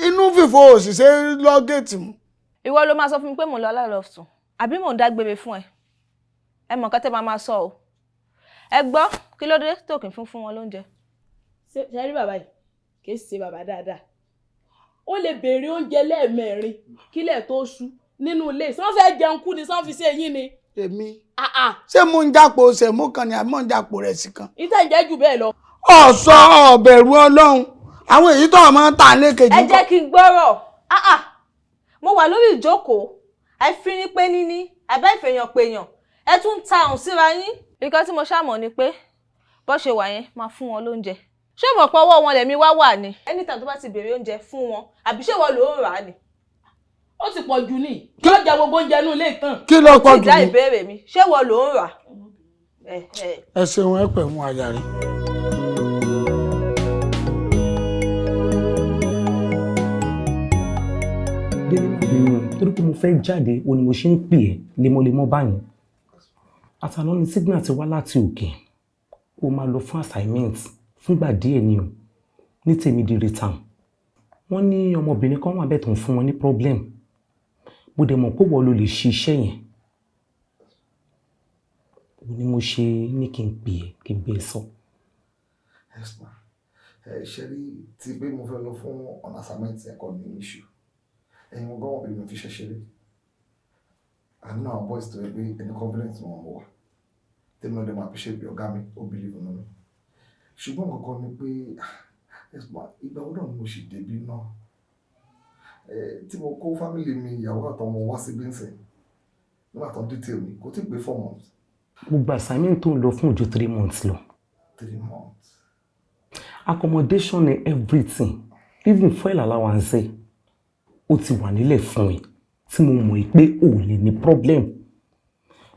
Speaker 12: inú fìfo òṣìṣẹ́ lọ géètì mu.
Speaker 4: ìwọ ló máa sọ fún mi pé mò ń lọ alálọ̀sùn àbí mò ń dágbére fún ẹ mọ̀ kẹ́tẹ́ máa sọ o ẹ gbọ́ kí ló dé tó kì í fún wọn lóúnjẹ.
Speaker 11: ṣe rí bàbá yìí kì í ṣe bàbá dáadáa ó lè béèrè oúnjẹ lẹ́ẹ̀mẹ́rin kílẹ̀ tó ṣú nínú ilé tí wọ́n fẹ́ jẹun kú ni tí wọ́n fi ṣe eyín ni.
Speaker 12: èmi ṣé mo ń jápò ṣẹ̀mú kan ni àbí mo ń jápò rẹ̀ sí kan.
Speaker 11: ìtẹ̀ ń jẹ́ jù bẹ́ẹ̀ lọ.
Speaker 12: ọ̀sọ́ ọ̀bẹ̀rù ọlọ́run àwọn èyí tó máa ń tà lékejì.
Speaker 4: ẹ jẹ́ kí n gbọ́rọ̀ mo wà lórí ìjókòó àìfíní pé níní àbẹ́ ìfèèyàn péyàn ẹ tún ń ta òun síra yín. nǹkan tí mo ṣàmọ̀ ni pé bó ṣe wà yẹn máa fún wọn lóúnjẹ ṣé mo pọ̀ ọwọ́ wọn lẹ̀mí wá wà ní. anytime tó bá ti béèrè oúnjẹ fún wọn àbí ṣé wọ́n ló ń rà á ni.
Speaker 11: ó ti pọ̀ jù ní kí ó jẹ gbogbo oúnjẹ inú ilé tán.
Speaker 12: kí ló pọ̀ jù ní.
Speaker 4: ìdá ìbéèrè mi ṣé wọ́n ló ń rà.
Speaker 12: ẹ ṣeun ẹ pẹ̀ mú aya rẹ̀.
Speaker 17: délé má bínú torí pé mo fẹ́ jáde o ni mo ṣe ń pè ẹ́ lemọ́lemọ́ báyìí àtàná ni signal ti wá láti òkè o máa lọ fún assignment fúngbà díẹ̀ ni o ní tèmi di return wọ́n ní ọmọbìnrin kan wà bẹ́ẹ̀ tó ń fún wọn ní problem bó dẹ̀ mọ̀ pé wọ́n ló lè ṣe iṣẹ́ yẹn o ni mo ṣe ní kí n pè ẹ́ kí n bẹ́ẹ̀ sọ.
Speaker 5: ṣe rí ti pé mo fẹ́ lọ fún ọ̀nà assignment ẹ̀kọ́ ní issue ẹ̀yin wọn gbọ́wọ́ bí mo fi ṣe ṣeré àná àwọn boys tó yẹ pé ẹni confidence wọn wà tèmi náà dẹ̀ máa fi ṣe bí ọ̀gá mi ó believe nínú mi ṣùgbọ́n kankan ni pé ìgbà wo náà ni mo ṣì débi náà tí mo kó family mi ìyàwó àtọmọ wá sí bíńsìn nígbà tó ń detail mi kò tí ì pé 4 months.
Speaker 17: gbogbo assignment tó ń lọ fún ojú 3 months lọ.
Speaker 5: 3 months.
Speaker 17: accommodation and everything even fuel allowance ó ti wà nílẹ̀ fún ẹ tí mo mọ̀ pé ò lè ní problem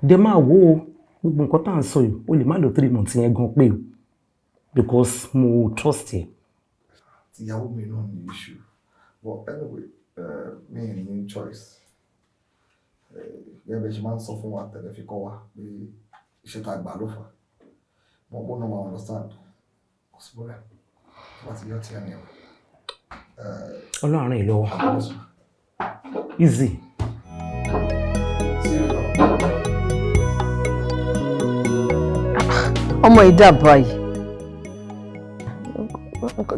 Speaker 17: dẹ máa wo gbogbo nǹkan tá à ń sọ yìí o lè má lò 3 months yẹn gan pé o because mo trust ẹ.
Speaker 5: ìyàwó mi náà ní issue but anyway mi ní choice gẹ́gẹ́ bí ṣe máa ń sọ fún wa tẹ̀lé fi kọ́ wa pé iṣẹ́ tá a gbà ló fà mo gbọ́dọ̀ máa understand kò sí bọ́lá tó bá ti yọ tí a ní ẹ̀wọ̀.
Speaker 17: Ọlọ́run ràn yín lọ́wọ́ easy.
Speaker 18: ọmọ ìdá báyìí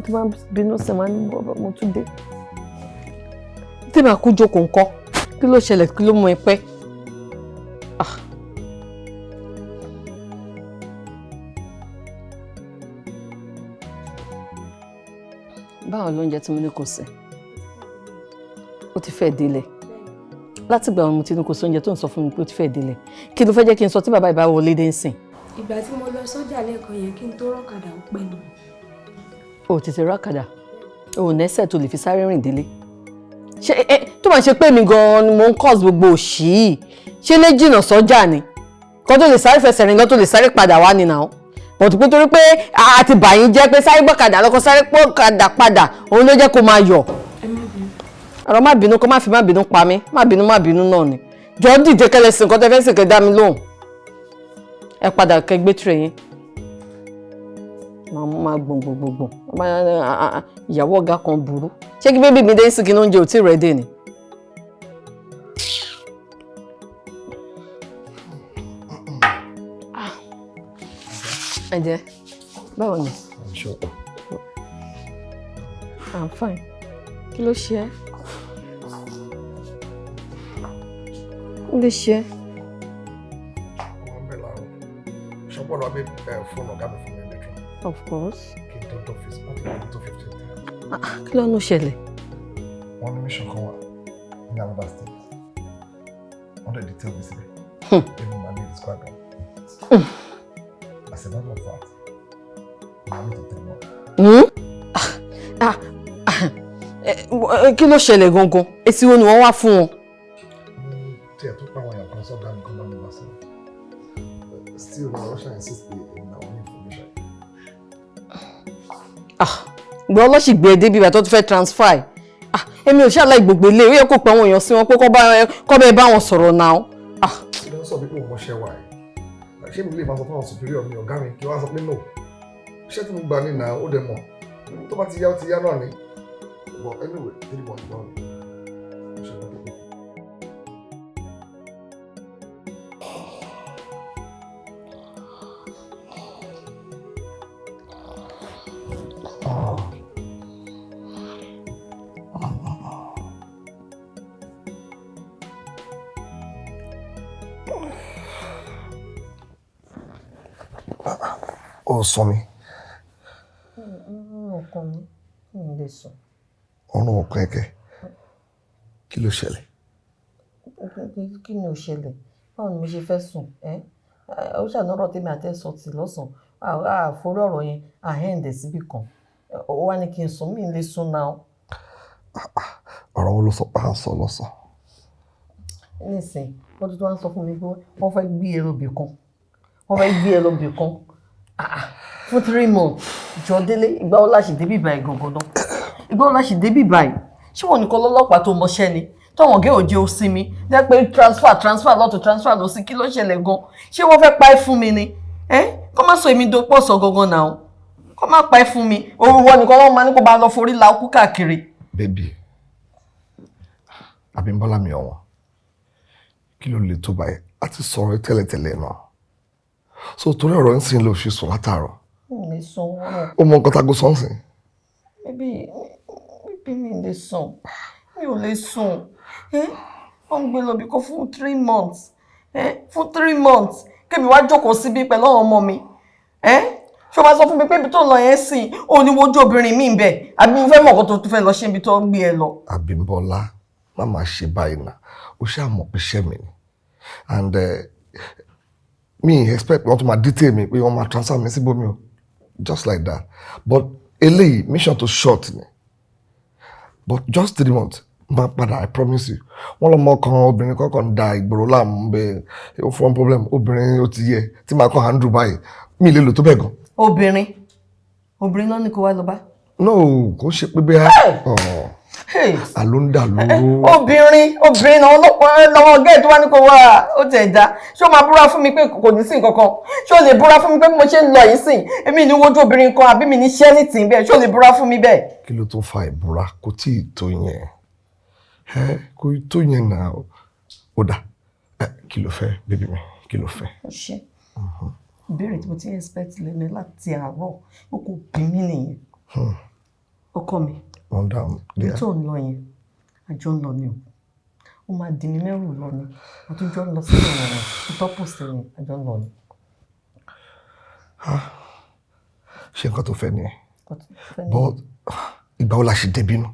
Speaker 18: tí wọ́n bínú sí máa ń mo tún dé tí màá kú jókòó ńkọ́ kí ló ṣẹlẹ̀ kí ló mú ẹ pẹ́. báwo lóúnjẹ tí mo ní kò sí ó ti fẹ́ délẹ̀ látìgbà wọn mo ti ní kò sí oúnjẹ tó ń sọ fún mi pé ó ti fẹ́ délẹ̀ kí ló fẹ́ jẹ́ kí n sọ tí bàbá ìbá wọlé dé ń sìn.
Speaker 11: ìgbà tí mo lọ sọ́jà lẹ́ẹ̀kan yẹn kí n tó rọ́kadà ó pẹ́ nù.
Speaker 18: o tètè rọ́kadà o ò nẹ́sẹ̀ tó lè fi sáré rìn délé ṣé tó máa ṣe pé mi gan-an ni mo ń cause gbogbo òṣì yìí ṣé lè jìnnà sọ́jà ni kan tó lè sáré fẹsẹ̀ rìn lọ tó lè sáré padà wá ni náà bọ̀tù pé torí pé a ti bà yín jẹ́ pé sáré gbọ́kadà lọ́kọ́ sáré gbọ́kadà padà òun ló jẹ́ kó máa yọ̀. ọ̀rọ̀ má bínú kó má fi má bínú pa mí má bínú náà ni jọ dìde kẹlẹ sí nǹkan tẹ fẹ́ sì kẹ dá mi lóhùn ẹ padà kẹ gbé tirẹ̀ yín máa gbọ̀ngbọ̀ngbọ̀ngbọ̀n ìyàwó ọ̀gá kan burú ṣé kí bébí mi dé sí kí ní oúnjẹ ò tí ì rẹ̀ dé ni. ẹ jẹ́ báwo ni. I'm fine. Kí ló ṣe ẹ́? Kí ló ṣe ẹ́?
Speaker 5: Ṣọ́pọ̀ lọ bí fóònù ọ̀gá mi fún mi lẹ́tọ̀.
Speaker 18: Of course.
Speaker 5: Kí n tó dọ́fíìsì, wọ́n ti kí n tó 15.
Speaker 18: Kí ló ń ṣẹlẹ̀?
Speaker 5: Wọ́n ní mission kan wà ní Anambra State. Wọ́n dẹ̀ detail mi síbẹ̀. Even my name is describe them. As a matter of fact,
Speaker 9: máa ní tètè mọ́.
Speaker 18: Kí ló ṣẹlẹ̀ gangan? Èsì wo ni wọ́n wá fún wọn?
Speaker 9: Tí ẹ̀ tó pa àwọn èèyàn kan sọ́dọ̀ mi kan bá mi wá sí. Still, na Russia insist pé èmi náà wọ́n ní information.
Speaker 18: Gbọ́ ọlọ́sì gbé débi ìgbà tó ti fẹ́ transfer. Èmi ò ṣàlàyé gbogbo ilé, ó yẹ kó pa àwọn èèyàn sí wọn pé kọ́ bẹ́ẹ̀ bá wọn sọ̀rọ̀ náà.
Speaker 9: Ṣé wọ́n sọ pé kò mọṣẹ́ wà ẹ̀? Ṣé mi lè máa sọ fún àwọn superior mi ọ̀gá mi kí wọ́n á sọ pé no? Iṣẹ́ tí mo gbà ní náà ó dẹ̀ mọ̀. Tó bá ti yá ó ti yá náà ni. But anyway, 3 months náà ni. Ó sọ mi.
Speaker 18: Ọkàn mi kì í lè sùn.
Speaker 9: Ọrùn ọkàn ẹ̀kẹ́. Kí ló ṣẹlẹ̀?
Speaker 18: Kí ni ò ṣẹlẹ̀? Báwo ni mo ṣe fẹ́ sùn? Ó ṣànọ́rọ̀ tèmi àtẹ́sọ tì lọ́sàn-án. Àforí ọ̀rọ̀ yẹn àhẹ́ǹdẹ̀ síbì kan. Ó wá ní kí n sùn, mi ò lè sùn náà.
Speaker 9: Ọ̀rọ̀ wo ló sọ pé à ń sọ lọ́sàn?
Speaker 18: Nísìnyí, wọ́n tuntun wá ń sọ fún mi pé wọ́n fẹ́ gbé ẹlòbì kan. Wọ́n fẹ́ gbé ẹlòbì kan. Fún 3 months, jọ délé, ìgbà wo la ṣì débí báyìí gangan náà? Ìgbà wo la ṣì débí báyìí? Ṣé wọ́n nìkan lọ́lọ́pàá tó mọṣẹ́ ni? Tọ́wọ̀n gé òjé ó sí mi. Jẹ́ pé transfer lọ́tọ̀ transfer lọ sí kí ló ṣẹlẹ̀ gan? Ṣé wọ́n fẹ́ pa ẹ́ fún mi ni? Kọ́ má sọ èmi dopọ̀ sọ gangan náà. Kọ́ má pa ẹ́ fún mi. Orúwọ nìkan wọ́n máa ní kó bá lọ forí la okú káàkiri.
Speaker 9: Baby, Abímbọ́lá mi ọ̀wọ́n. Kí ló lè tó báyìí? A ti sọ̀rọ̀ tẹ́lẹ̀tẹ́lẹ̀ náà. So torí ọ̀rọ̀ ń sìn ló fi sùn látàárọ̀.
Speaker 18: Mi lè sùn wọn.
Speaker 9: Ó mọ nǹkan tágo sọ́nsìn.
Speaker 18: Bébí mi lè sùn. Mi ò lè sùn. Wọ́n ń gbé lọ bí kò fún 3 months. Fún 3 months. Kébì wá jókòó síbí pẹ̀lú àwọn ọmọ mi. Ṣé o máa sọ fún mi pé ibi tó ń lọ yẹn sìn ó ní wojú obìnrin mi ń bẹ̀? Àbí mo fẹ́ mọ̀ kó tó fẹ́ lọ ṣe ibi tó ń gbé ẹ lọ?
Speaker 9: Abímbọ́lá, má máa ṣe báyìí náà. Ó ṣáà mọ̀ pé iṣẹ́ mi ni. And me expect wọ́n tún máa detail mi pé wọ́n máa transfer mi síbòmí o. Just like that. But eléyìí mission to short ni. But just 3 months máa padà, I promise you. Wọ́n lọ mọ kan obìnrin kọ́kàn da ìgboro láàmú bẹ́ẹ̀ ó fún problem obìnrin ó ti yẹ tí màá kàn handle báyìí mi lè lò tó bẹ́ẹ̀ gan.
Speaker 18: Obìnrin náà ni kò wá lọ bá.
Speaker 9: No, kò ṣe pé bẹ́ẹ̀ àló ń dà lóró.
Speaker 18: Obìnrin náà lọ́wọ́ gẹ́ẹ̀ tó wá ní kò wá ó tẹ̀ dá. Ṣé o máa búra fún mi pé kò ní sí nǹkan kan? Ṣé o lè búra fún mi pé mo ṣe ń lọ yìí sìn? Èmi ní wojú obìnrin kan àbí mi ní ṣẹ́ ní tì bẹ́ẹ̀. Ṣé o lè búra fún mi bẹ́ẹ̀?
Speaker 9: Kí ló tó fa ìbúra? Kò tí ì tó yẹn. Kò tó yẹn náà. Ó dà. Kí ló fẹ́ bébí mi? Kí ló fẹ́?
Speaker 18: Ṣé ìbéèrè tí mo ti ń expect lẹ́nu láti àárọ̀ ó kò bí mí nìyẹn. Ọkọ mi.
Speaker 9: Wọ́n dáhùn.
Speaker 18: Bí tó ń lọ yẹn, àjọ ń lọ ni o. Ó máa di mi mẹ́rù lọ ni. Àtúnjọ ń lọ sí ìrìn ìtọ́pọ̀ sí ni àjọ ń lọ ni.
Speaker 9: Ṣé nǹkan tó fẹ́ ni ẹ? But ìgbà wo la ṣe débi nù?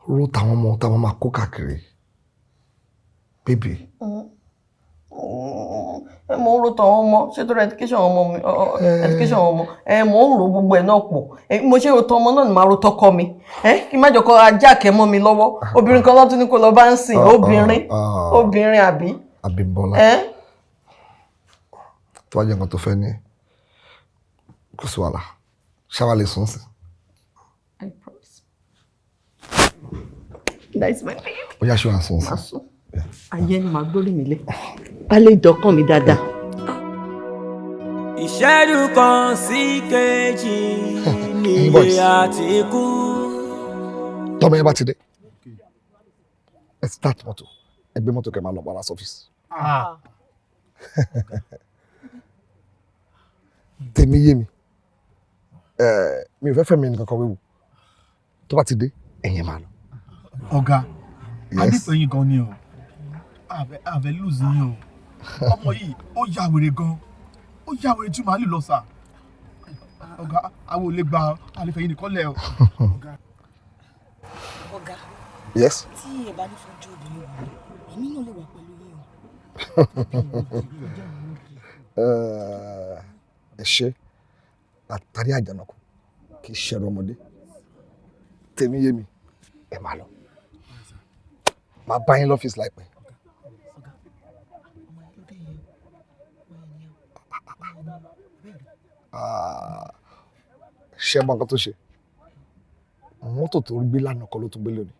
Speaker 9: Ró táwọn ọmọ táwọn máa kó káàkiri. Baby.
Speaker 18: Mo ń ro tàwọn ọmọ ṣètò education ọmọ mi education ọmọ mo ń ro gbogbo ẹ̀ náà pọ̀ mo ṣe ro tọ ọmọ náà ni màá ro tọkọ mi kí má jọkọ ajá kẹmọ mi lọ́wọ́ obìnrin kan lọ́tún ní kó lọ bá ń sìn obìnrin àbí.
Speaker 9: Abímbọ́lá tó bá jẹ́ nǹkan tó fẹ́ ní kò sí wàhálà ṣáwá lè sùn sí.
Speaker 18: I promise. That is my baby.
Speaker 9: Ó yá ṣé wàá sùn sí.
Speaker 18: Ayé ni màá gbórí mi lé. A lè dọ́kàn mi dáadáa.
Speaker 2: Ìṣẹ́jú kan sí kejì nílé àti ikú.
Speaker 9: Tọ́mọ yẹn bá ti dé. Ẹ start mọ́tò. Ẹ gbé mọ́tò kẹ́ máa lọ bá last office. Tèmi yé mi. Mi ò fẹ́ fẹ́ mi nìkan kan wéwu. Tó bá ti dé, ẹ̀yin máa lọ.
Speaker 8: Ọ̀gá, adípẹ̀yìn gan ni o. Àbẹ̀ lùzì yín o. Ọmọ yìí, ó ya wèrè gan. Ó ya wèrè tí màá lè lọ sà. Ọ̀gá, àwọn ò lè gba àlefẹ̀yìn nìkan lẹ̀ o.
Speaker 19: Ọ̀gá.
Speaker 9: Yes.
Speaker 19: Tí ẹ bá ní fojú obìnrin wò, èmi náà lè wà pẹ̀lú yín o.
Speaker 9: Ẹ ṣé.
Speaker 20: àtàrí àjànàkú kì í ṣẹ̀rọ ọmọdé tèmi yé mi ẹ máa lọ máa bá yín lọ́fíìsì láìpẹ́. ṣé ẹ mọ nǹkan tó ṣe mọ́tò tó gbé lánàá kọ́ ló tún gbé lónìí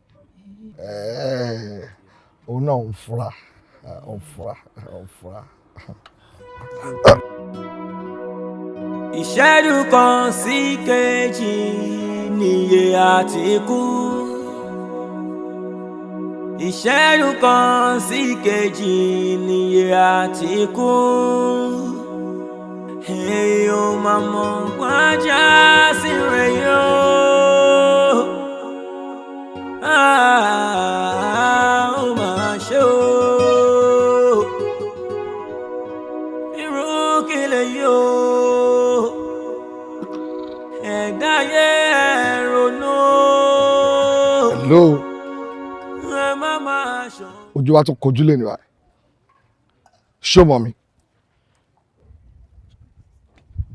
Speaker 20: òun náà ń fura ń fura ń fura.
Speaker 2: ìṣẹ́jú kan sí kejì níye àti kú ìṣẹ́jú kan sí kejì níye àti kú èèyàn máa mọ̀ wájà sí rẹ̀ yóò. Ó máa ṣe o irú kí lè yó ẹ̀dá yẹ ronú.
Speaker 20: Hello. Ojú wa tún kojú lé ní wa ṣó mọ mi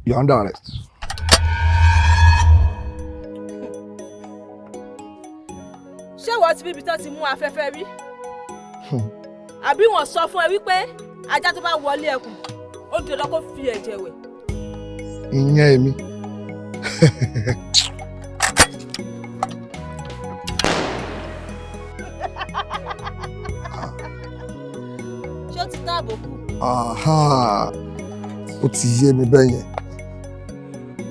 Speaker 20: you are under arrest.
Speaker 4: ṣé wọ́n ti bíbi tó ti mú afẹ́fẹ́ rí? àbí wọ́n sọ fún ẹ wípé ajá tó bá wọlé ẹkùn ó dandan kó fi ẹ̀jẹ̀ wẹ̀?
Speaker 20: ìyẹn èmi.
Speaker 4: ṣé ó ti táàbò kù?
Speaker 20: Ó ti yé mi bẹ́ẹ̀ yẹn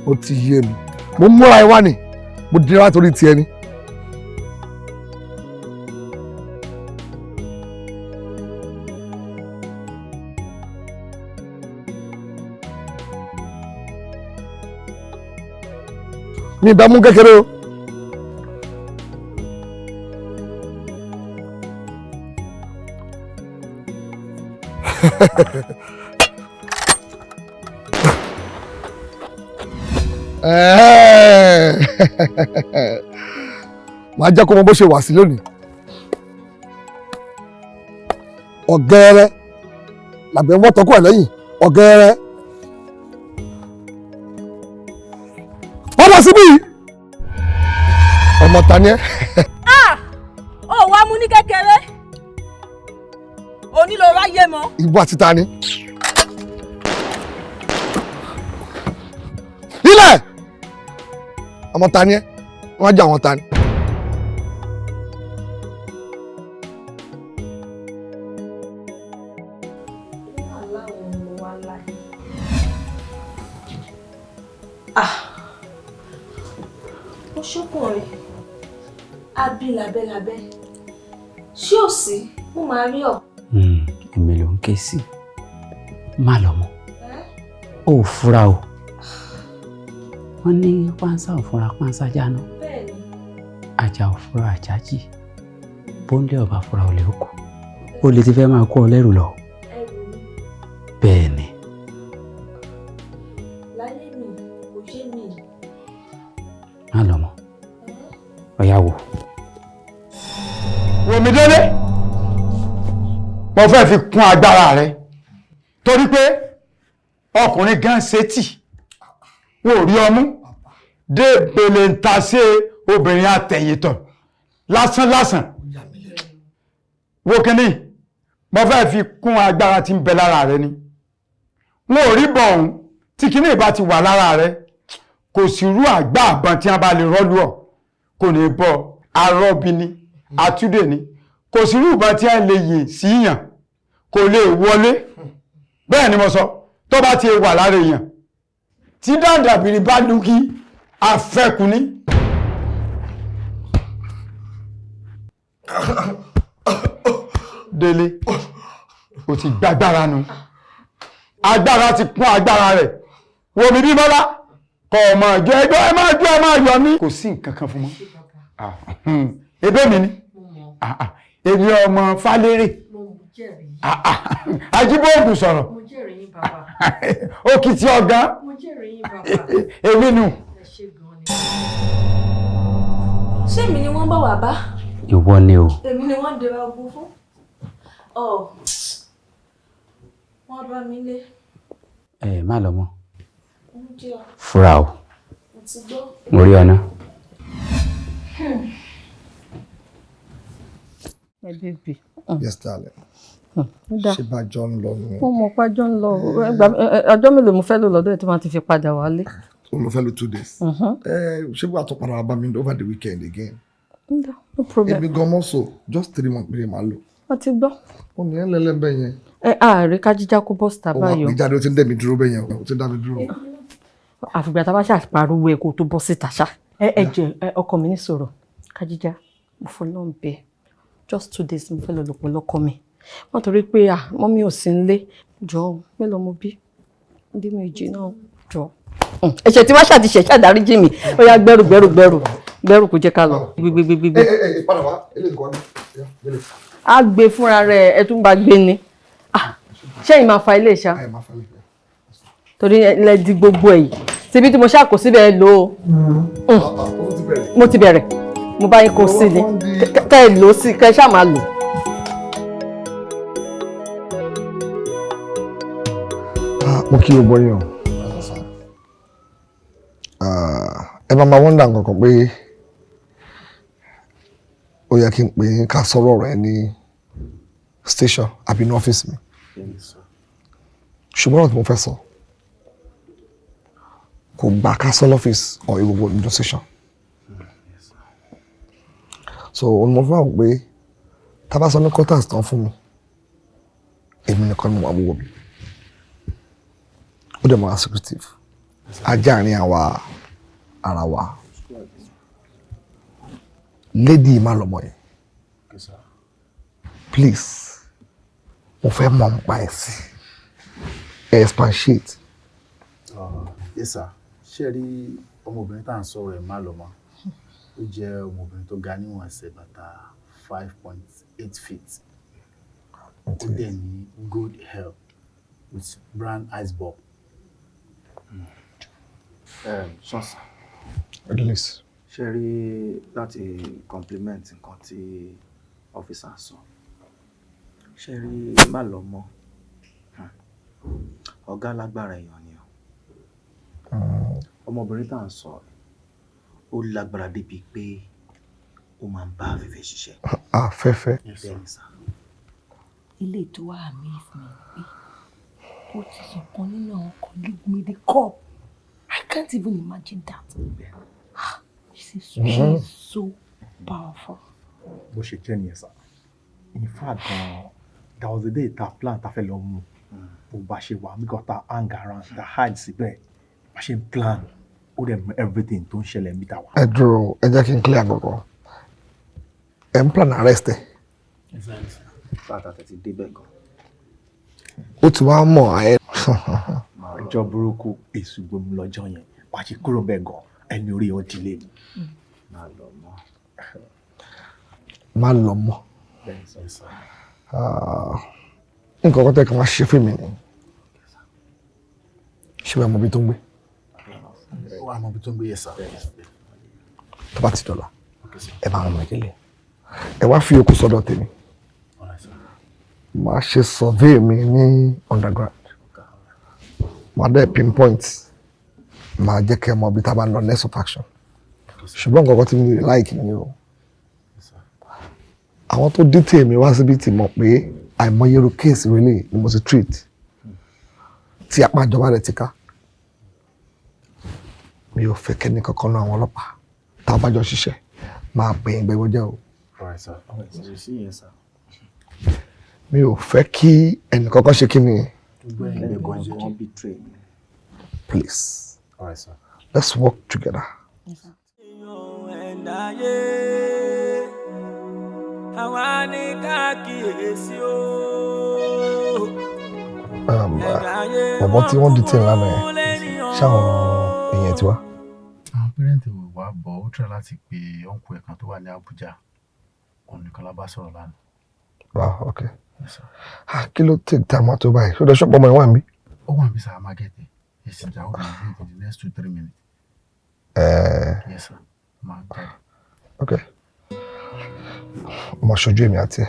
Speaker 20: ó ti yé mi mo múra ẹ wá ni mo dira wá torí tiẹ̀ ni. mi bá mú kékeré o. màá jẹ́ kó mọ bó ṣe wà sí lónìí. ọ̀gẹ́rẹ́ làgbẹ̀ wọ́n tọ́kọ̀ ẹ̀ lẹ́yìn ọ̀gẹ́rẹ́. wọ́n lọ síbí ọmọ ta ni ẹ́.
Speaker 4: ó wá mú ní kékeré onílò ráyé mọ́.
Speaker 20: ìbú àti ta ni. ilẹ̀ ọmọ ta ni ẹ́ wọ́n á jẹ́ àwọn ta ni.
Speaker 4: ó ṣọkùnrin abi labẹ́labẹ́ ṣé ò sí mo máa rí ọ.
Speaker 10: èmi ló ń ké sí má lọ mọ ó fura o wọn ní pánsá ò fura pánsá jáná ajá ò fura ajá jì bóńdé ọba fura ò lè kú ó lè ti fẹ́ máa kó ọ lẹ́rù lọ bẹ́ẹ̀ ni.
Speaker 4: láyé mi kò ṣe mí.
Speaker 10: má lọ mọ ọ̀yá wò.
Speaker 12: wòmí délé mo fẹ́ fi kún agbára rẹ torí pé ọkùnrin gan ṣetí wò rí ọmú dé pèlè ń ta sí obìnrin àtẹ̀yìntàn lásánlásán wo kínní mo fẹ́ fi kún agbára tí ń bẹ lára rẹ ni wọn ò rí bọ̀ ọ̀hún tí kínní ìbá ti wà lára rẹ kò sí rú àgbá àbọ̀n tí wọ́n bá lè rọ́lú ọ̀ kò ní bọ́ arọ́bí ni àtúndè ni kò sí rú ìbọn tí wọ́n lè yìn síyàn kò lè wọlé bẹ́ẹ̀ ni mo sọ tó bá ti wà lára èèyàn tí dàdàbìrì bá lù kí afẹ́kùn ní. Délé o ti gbàgbára nu agbára ti kún agbára rẹ̀ wo mi bí mọ́lá kọ ọmọ ìjọ ẹgbẹ́ ẹ máa jọ ẹ máa yọ ní. kò sí nǹkan kan fún mọ́ ebe mi ni èmi ọmọ Falérè Ajíbóògùn sọ̀rọ̀ Òkìtì ọ̀gá èmi nù.
Speaker 4: ṣé èmi ni wọ́n bá wà bá.
Speaker 10: ìwọ ni o.
Speaker 4: èmi ni wọ́n dèrò ọgbọ́n fún. wọ́n bá mi lé.
Speaker 10: má lọ mọ
Speaker 15: Fura o. Mo rí ọ̀nà.
Speaker 18: Baby.
Speaker 20: Yes, darling. Ṣé bá jọ ń lọ nù?
Speaker 18: Mo mọ̀ pé jọ ń lọ. Ọjọ́ mélòó mo fẹ́ lò lọ́dọ̀ ẹ̀ tí wọ́n ti fi padà wálé.
Speaker 20: O mo fẹ́ lò 2 days. Ṣé wàá tó padà wá bá mi over the weekend again?
Speaker 18: No problem.
Speaker 20: Ebi gan mọ́ so just 3 months péré màá lò.
Speaker 18: Wọ́n ti gbọ́.
Speaker 20: Ó ní ẹ̀ lẹ́lẹ́bẹ̀ yẹn.
Speaker 18: Ààrẹ kájíjá kó bọ́sítà báyọ̀.
Speaker 20: Ó wà pé jáde ó ti ń dẹ̀ mí dúró bẹ́ẹ̀ yẹn o ti ń dá mi dúró.
Speaker 18: Àfìgbà tá a bá ṣàpariwo ẹ̀ kó tó bọ́ síta ṣá. Ẹ jẹ́ ọkọ mi ní sọ̀rọ̀ kájíjá mo fọ́ náà bẹ́ẹ̀ just 2 days mo fẹ́ lọ lòpọ̀ lọ́kọ mi. Wọ́n torí pé mọ́mí ò sí nílé jọ mélòó mo bí ndí méjì náà jọ. Ẹ̀ṣẹ̀ tí wọ́n ṣàtìṣẹ̀ ṣàdáríjì mi ó yá gbẹ́rù kó jẹ́ ká lọ. Gbígbígbígbí.
Speaker 20: Padà wá eléyìí kan ní.
Speaker 18: A gbé fúnra rẹ̀ ẹ tún bá gbé ni. Ṣé ìmáa fa ilé ìṣá? Torí ilẹ̀ di gbogbo èyí síbi tí mo ṣàkó síbẹ̀ lò ó. Mo ti bẹ̀rẹ̀ mo bá yín kó sí ni kẹ́ ẹ lò ó sí kẹ́ ẹ ṣáà máa lò.
Speaker 20: Mo kí o gbọ́ yàn. Ẹ máa wọ́n dà nǹkan pé ó yẹ kí n pè é ká sọ̀rọ̀ rẹ̀ ní station àbí ní ọ́fíìsì mi. Ṣùgbọ́n ọ̀rọ̀ tí mo fẹ́ sọ kò gbà ká sọ lọ́fíìsì ọ̀ ìwòwò nínú station. So òun mo fẹ́ wà pé tá a bá sọ ní quarters tán fún mi èmi nìkan ni mo wà wúwo mi. Ó dẹ̀ mọ́ secretive ajá àárín àwa ara wa lady má lọ́mọ yẹn please mo fẹ́ mọ̀ nípa ẹ̀ sí expatiate.
Speaker 7: Yes sir, ṣé rí ọmọbìnrin tá à ń sọ̀rọ̀ ẹ̀ má lọ́mọ ó jẹ́ ọmọbìnrin tó ga níwọ̀n ẹsẹ̀ bàtà 5.8 feet ó dẹ̀ ní good health with brown eyes bulb.
Speaker 21: Ṣọ́nsà.
Speaker 20: At least.
Speaker 21: Ṣé rí láti compliment nǹkan tí ọ́fíìsà sọ. Ṣé rí má lọ mọ́. Ọ̀gá lágbára èèyàn ni o. Ọmọbìnrin tá à ń sọ ó lágbára débi pé ó máa ń bá afẹ́fẹ́ ṣiṣẹ́.
Speaker 20: Afẹ́fẹ́.
Speaker 21: Bẹ́ẹ̀ni sá.
Speaker 19: Ilé tó wà amaze mi pé ó ti sọ kan nínú àwọn colleague mi the cup. I can't even imagine that. She is so powerful.
Speaker 22: Bó ṣe jẹ́ nìyẹn sá. In fact, there was a day ta plan ta fẹ́ lọ mú. Bó bá ṣe wà because ta hang around ta hide síbẹ̀. Bá ṣe plan ó dẹ̀ mú everything tó ń ṣẹlẹ̀ níbi ta wà.
Speaker 20: Ẹ dúró ẹ jẹ́ kí n clear àgọ́gọ́. Ẹ ń plan arrest ẹ.
Speaker 21: Fáta tẹ̀ ti débẹ̀ gan.
Speaker 20: Ó ti wá mọ̀ ayé.
Speaker 22: Ọjọ́ burúkú èṣù gbòmù lọ́jọ́ yẹn wàá ṣe kúrò bẹ́ẹ̀ gan ẹni orí ọ ti lé mi.
Speaker 21: Má lọ mọ́.
Speaker 20: Má lọ mọ́. Nǹkan kan tẹ́ kí wọ́n ṣe fún mi ni. Ṣé wàá mọ ibi tó ń gbé?
Speaker 7: Wàá mọ ibi tó ń gbé yẹn sá.
Speaker 20: Tó bá ti dọ̀la ẹ bá wọn mọ ìdílé. Ẹ wá fi okùn sọ́dọ̀ tèmi. Màá ṣe survey mi ní underground. Màá dẹ̀ pinpoint. Màá jẹ́ kẹ́ mọ ibi tá a bá ń lọ next of action. Ṣùgbọ́n nǹkan kan tí mi like ni o. Àwọn tó detail mi wá síbi tí mọ̀ pé àìmọyerú case really ni mo ti treat. Tí apá ìjọba rẹ̀ ti ká. Mi ò fẹ́ kẹ́ni kankan náà àwọn ọlọ́pàá. Tá a bá jọ ṣiṣẹ́ máa pè é gbẹ́gbẹ́ jẹ́ o. Mi ò fẹ́ kí ẹnì kankan ṣe kí ni. Please.
Speaker 21: All right, sir.
Speaker 20: Let's work together. Bọ̀bọ̀ tí wọ́n dìtẹ̀ lánàá ẹ̀ ṣáwọn èèyàn ti wá.
Speaker 7: Àwọn pẹ́rẹ́ǹtì wò wá bọ̀ ó tẹ̀ láti pe ọ̀nkù ẹ̀kan tó wà ní Abuja. Òun nìkan la bá sọ̀rọ̀ lánàá.
Speaker 20: Wow, okay. Kí ló take time àtó báyìí? Ṣé o dẹ̀ ṣọ́pọ̀ ọmọ ẹ̀ wà níbí?
Speaker 7: Ó wà níbí sáà máa gẹ̀tẹ̀. Yes, sir. I will be in the next 2-3 minutes. Yes, sir.
Speaker 20: Okay. Mo ṣojú èmi àti ẹ.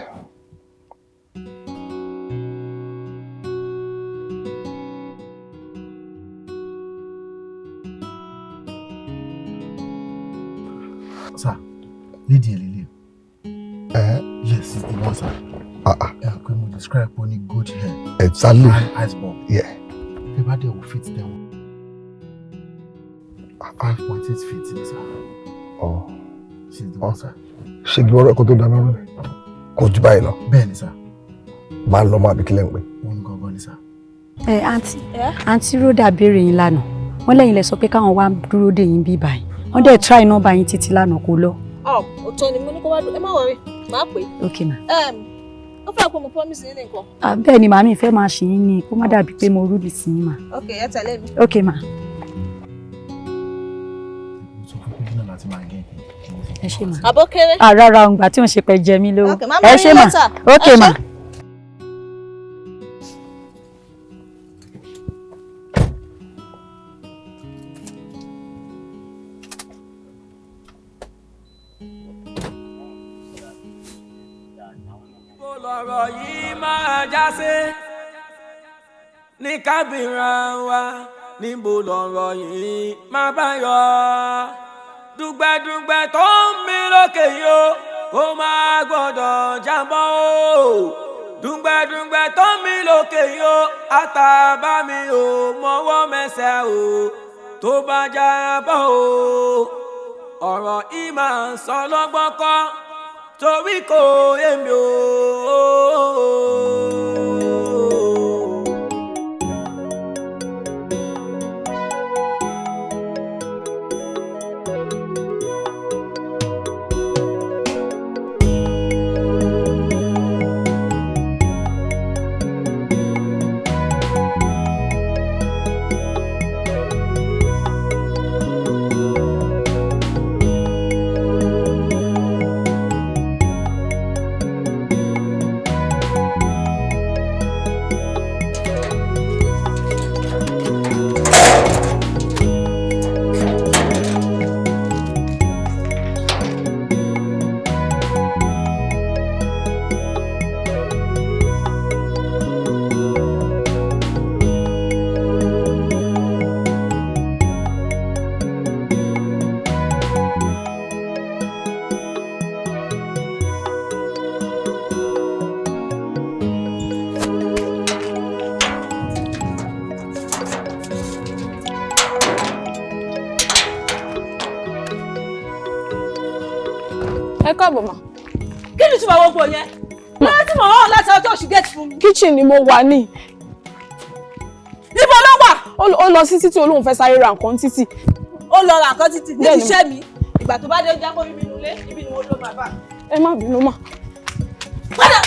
Speaker 22: ẹ pé mo describe ó ní good hair.
Speaker 20: Exactly.
Speaker 22: And ice bomb.
Speaker 20: Yeah.
Speaker 22: Ẹ bá dẹ̀ wò fit them. 5.8 feet ní sá.
Speaker 20: Oh.
Speaker 22: She's the one, sir.
Speaker 20: Ṣé gbé ọ̀rọ̀ ẹ̀kọ́ tó dáná rú? Kò jù báyìí lọ.
Speaker 22: Bẹ́ẹ̀ni sá.
Speaker 20: Máa lọ máa bí kílẹ̀ ń pè.
Speaker 22: Òun gangan ni sá.
Speaker 1: Àǹtí Rhoda béèrè yín lánàá. Wọ́n lẹ́yìn lẹ sọ pé káwọn wá dúró dè yín bí báyìí. Wọ́n dẹ̀ try nọ́mbà yín títí lánàá kó lọ.
Speaker 4: Òótọ́ ni mo ní kó wá dúró. Ẹ má worry, màá pè.
Speaker 1: Okay ma.
Speaker 4: Ó fẹ́ pé mo promise yín nìkan.
Speaker 1: Bẹ́ẹ̀ ni màmí ìfẹ́ máa ṣe yín ni kó má dàbí pé mo rúbi sí yín mà.
Speaker 4: Okay, ẹ tẹ̀lé mi.
Speaker 1: Okay ma. Ẹ ṣé ma.
Speaker 4: Àbó kéré.
Speaker 1: Rárá òǹgbà tí wọ́n ṣe pẹ́ jẹ mí lówó.
Speaker 4: Okay, má
Speaker 1: Ẹ ṣé ma. Okay ma.
Speaker 2: lọ̀rọ̀ yìí máa já sí ní kábìrán wa níbo lọ̀rọ̀ yìí máa bá yọ dùgbẹ̀dùgbẹ̀ tó ń mí lókè yó kó máa gbọ́dọ̀ jábọ́ o dùgbẹ̀dùgbẹ̀ tó ń mí lókè yó àtàbá mi ò mọ́wọ́ mẹsẹ̀ o tó bá jábọ́ o ọ̀rọ̀ yìí máa ń sọ lọ́gbọ́n kọ́ torí kò yé mi o.
Speaker 13: káàbọ̀ mà.
Speaker 4: kí ni túbọ̀ gbogbo yẹn lọ́wọ́ tí mo hàn láti ọjọ́ oṣù gẹ̀ẹ́tì fún mi.
Speaker 13: kitchen ni mo wà ní.
Speaker 4: níbo ló wà.
Speaker 13: ó lọ sí títì olóhùn fẹ́ sáré ra nǹkan títì.
Speaker 4: ó lọ ra nǹkan títì ní iṣẹ́ mi ìgbà tó bá dé ó jábọ́ mi nínú ilé ibi ni mo lọ bàbá.
Speaker 13: ẹ má bínú mà.
Speaker 4: padà.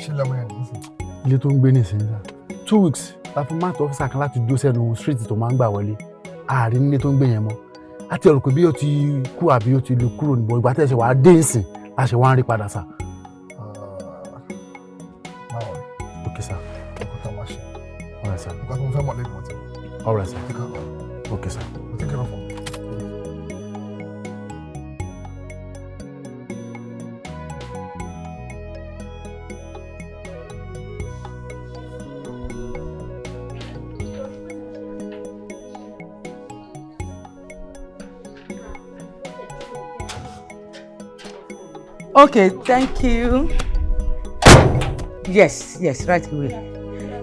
Speaker 22: ṣé lọ́mọ yẹn ní sìn.
Speaker 14: ilé tó ń gbé nìsín náà 2 weeks la fi máa tọ́ ọ́fíìsà kan láti dó sẹ́nu street tó máa ń gbà wọlé ààrin nílé tó ń gbé yẹn mọ́ àti ọ̀rọ̀ pé bí ó ti kú àbí ó ti lu kúrò níbo ìgbà tẹ̀sẹ̀ wàá dé ìsìn a ṣe wá ń rí padà sá.
Speaker 22: báwo ni.
Speaker 14: ok sir.
Speaker 22: ọkọ tá a máa ṣe.
Speaker 14: alright sir.
Speaker 22: nǹkan tó ń fẹ́ mọ̀ lẹ́yìn ọtí.
Speaker 14: alright sir. ok sir.
Speaker 22: o ti kẹ́rọ̀ fún mi.
Speaker 23: Okay, thank you. Yes, right away.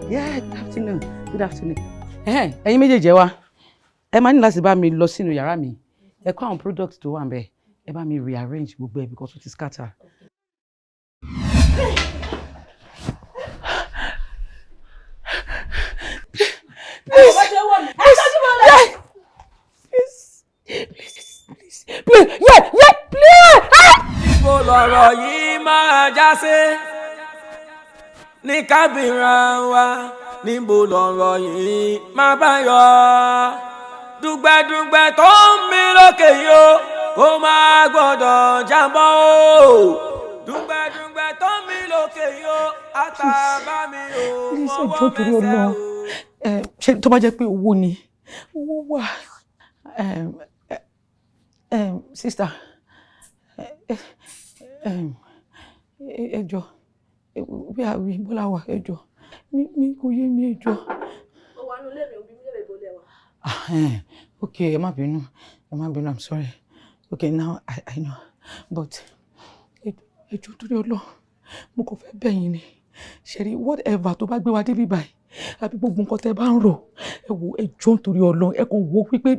Speaker 23: Yeah, good afternoon. Good afternoon. Ẹ̀yin méjèèjì wá. Ẹ máa ní láti bá mi lọ sínú yàrá mi. Ẹ kó àwọn products tó wà ńbẹ̀. Ẹ bá mi rearrange gbogbo ẹ̀ because it is scatter.
Speaker 2: Please. Níbo lọ̀rọ̀ yìí máa já sí ní kábìrán wa níbo lọ̀rọ̀ yìí máa bá yọ dùgbẹ̀dùgbẹ̀ tó ń mí lókè yó kó máa gbọ́dọ̀ jábọ́ o dùgbẹ̀dùgbẹ̀ tó ń mí lókè yó àtàbá mi ò mọ́wọ́ mẹ́sẹ̀ o.
Speaker 23: Ṣé tó bá jẹ́ pé owó ni owó wà sister ẹjọ́ bí àwí bọ́lá wà ẹjọ́ mi kò yé mi ẹjọ́.
Speaker 11: ó wà nínú ilé mi òbí mi lè bọ́lẹ̀ wá.
Speaker 23: Okay, ẹ má bínú, I'm sorry. Okay, now I know, but ẹjọ́ torí Ọlọ́run, mo kàn fẹ́ bẹ̀ yín ni. Ṣẹ̀rí whatever tó bá gbé wa débi báyìí, àbí gbogbo nǹkan tẹ́ bá ń rò, ẹ wo ẹjọ́ torí Ọlọ́run, ẹ kàn wò pípé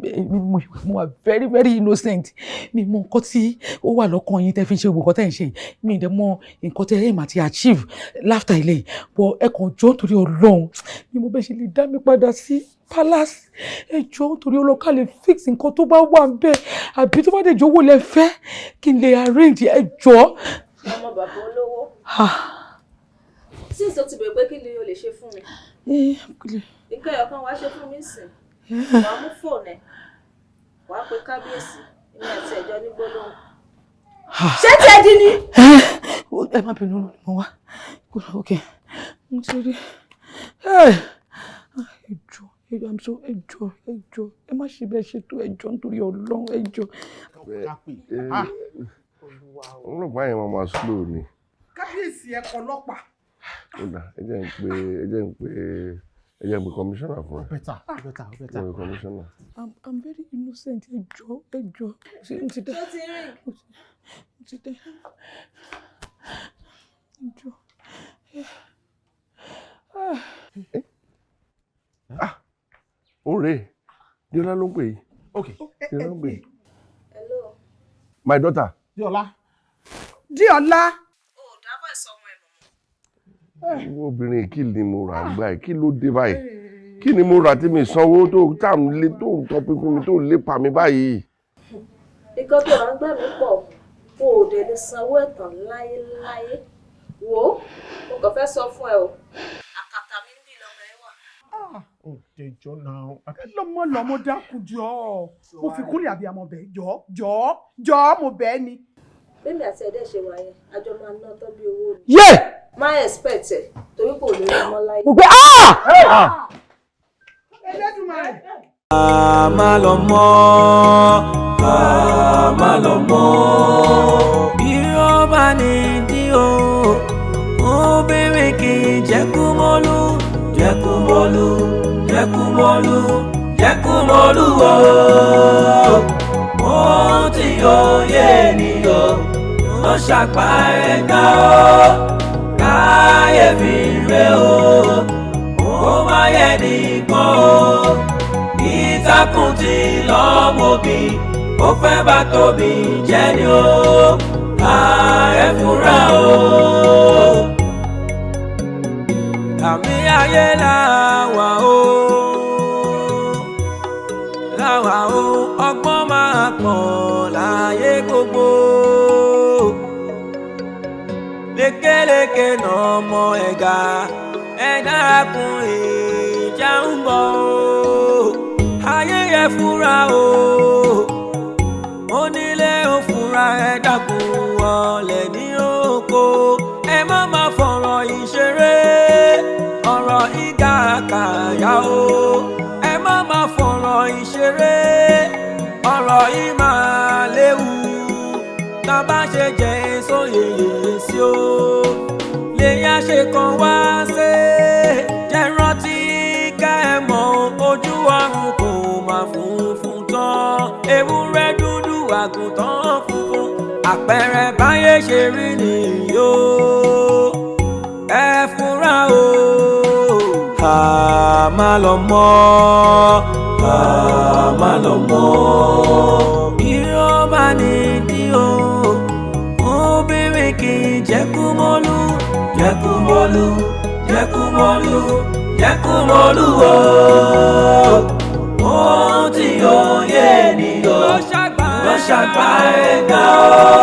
Speaker 23: mo wà very very innocent. Mi mọ nǹkan tí ó wà lọ́kàn yín tẹ́ fi ń ṣe gbogbo nǹkan tẹ́ ń ṣe. Mi dẹ̀ mọ nǹkan tẹ́ aim àti achieve láfta ilé. But ẹ kàn jọ́ torí Ọlọ́run, ni mo bẹ́ ṣe lè dá mi padà sí palace. Ẹjọ́ torí Ọlọ́run ká lè fix nǹkan tó bá wà ńbẹ̀, àbí tó bá dẹ̀ jọ̀wọ́ lẹ fẹ́ kí n lè arrange ẹjọ́.
Speaker 4: Ọmọ bàbá olówó. Sísè ti bèrè pé kí ni o lè ṣe fún mi. Nǹkan ẹ̀yọ̀kan wá ṣe fún mi sìn. Wàá mú fóònù ẹ̀, wàá pe kábíyèsí, èmi àti ẹ̀jọ́ ní gbólóhùn. Ṣé tí ẹ dín ní?
Speaker 23: Ẹ má bínú mo wá. Okay. Mo ti rí. Ẹjọ́. Ẹ má ṣe bẹ́ẹ̀ ṣètò ẹjọ́ nítorí Ọlọ́run ẹjọ́.
Speaker 5: Ọlọ́pàá yẹn máa slow ni.
Speaker 12: Kábíyèsí ẹ̀kọ́ ọlọ́pàá.
Speaker 5: Ẹ jẹ́ ń pe commissioner fún ẹ.
Speaker 10: Better.
Speaker 5: Commissioner.
Speaker 23: I'm very innocent. Ẹjọ́. Ṣé ti dé?
Speaker 5: Ọ̀rẹ́, Diola ló ń pè yìí.
Speaker 10: Okay.
Speaker 5: Diola ló ń pè yìí.
Speaker 4: Hello.
Speaker 5: My daughter.
Speaker 10: Diola.
Speaker 4: Oh, dábàá ìsọmọ ẹ̀ mọ̀mọ́.
Speaker 5: Obìnrin kí ni mo rà gbà ẹ̀? Kí ló dé báyìí? Kí ni mo rà tí mi sanwó tó tà mí lé tó ń tọ́ pínpín mi tó lépa mi báyìí?
Speaker 4: Nǹkan tó rà ń gbà mí pọ̀, o ò dẹ̀ lè sanwó ẹ̀tàn láyéláyé. Wo, mo kàn fẹ́ sọ fún ẹ o. Àkàtà mi ń bì lọ́mọ ẹ wà.
Speaker 10: Òjèjọ́ náà.
Speaker 12: Lọ́mọ dákun jọ̀ọ́. Mo fi kúnlẹ̀ àbíyamọ bẹ́ẹ̀ jọ̀ọ́ mo bẹ́ẹ̀ ni.
Speaker 4: Bẹ́ẹ̀ni àti ẹ̀dẹ́ ṣe wà yẹn, àjọ máa ná tọ́ bí owó ni.
Speaker 23: Yeah!
Speaker 4: Má expect ẹ̀ torí kò lè rí ọmọ láyé.
Speaker 23: Mo gbé
Speaker 12: Ẹlẹ́dùmarè.
Speaker 2: Má lọ mọ́, má lọ mọ́. Bí ó bá ní dí o, obìnrin kì í jẹ́kúmọ́lú o. Mo ti yóye ènìyàn ló ṣàpá ẹ̀ka o. Káyéfì rẹ̀ o, ó má yẹ nìkan o. Ìtàkùn ti lọ́mọbí, ó fẹ́ bá tóbi jẹ́ ni o. Ẹ fura o. Àmì ayé làwà o. Ọgbọ́n máa pọ̀ láyé gbogbo. Lékeleke náà mọ ẹ̀gà, ẹ̀dá kun ìjà ń bọ̀ o. Ayé yẹ fura o. Onílé ò fura, ẹ dákun wọlé ní oko. Ẹ má máa fọ̀rọ̀ ìṣeré, ọ̀rọ̀ ìgàkàyà o. Ẹ má máa fọ̀rọ̀ ìṣeré, ọ̀rọ̀ yìí máa léwu. Tá bá ṣe jẹ èso yèyè sí o, lèyàn ṣe kàn wá sí. Jẹ́ rántí ká ẹ mọ̀ ojú ọ̀run kò máa funfun tán. Ewúrẹ́ dúdú àgùntàn funfun, àpẹẹrẹ báyé ṣe rí nìyí o. Ẹ fura o. Má lọ mọ́, má lọ mọ́. Bí ó bá ní dí o, obìnrin kì í jẹ́kúmọ́lú o. Ó ti yóye ènìyàn ló ṣàgbá ẹ̀ka o.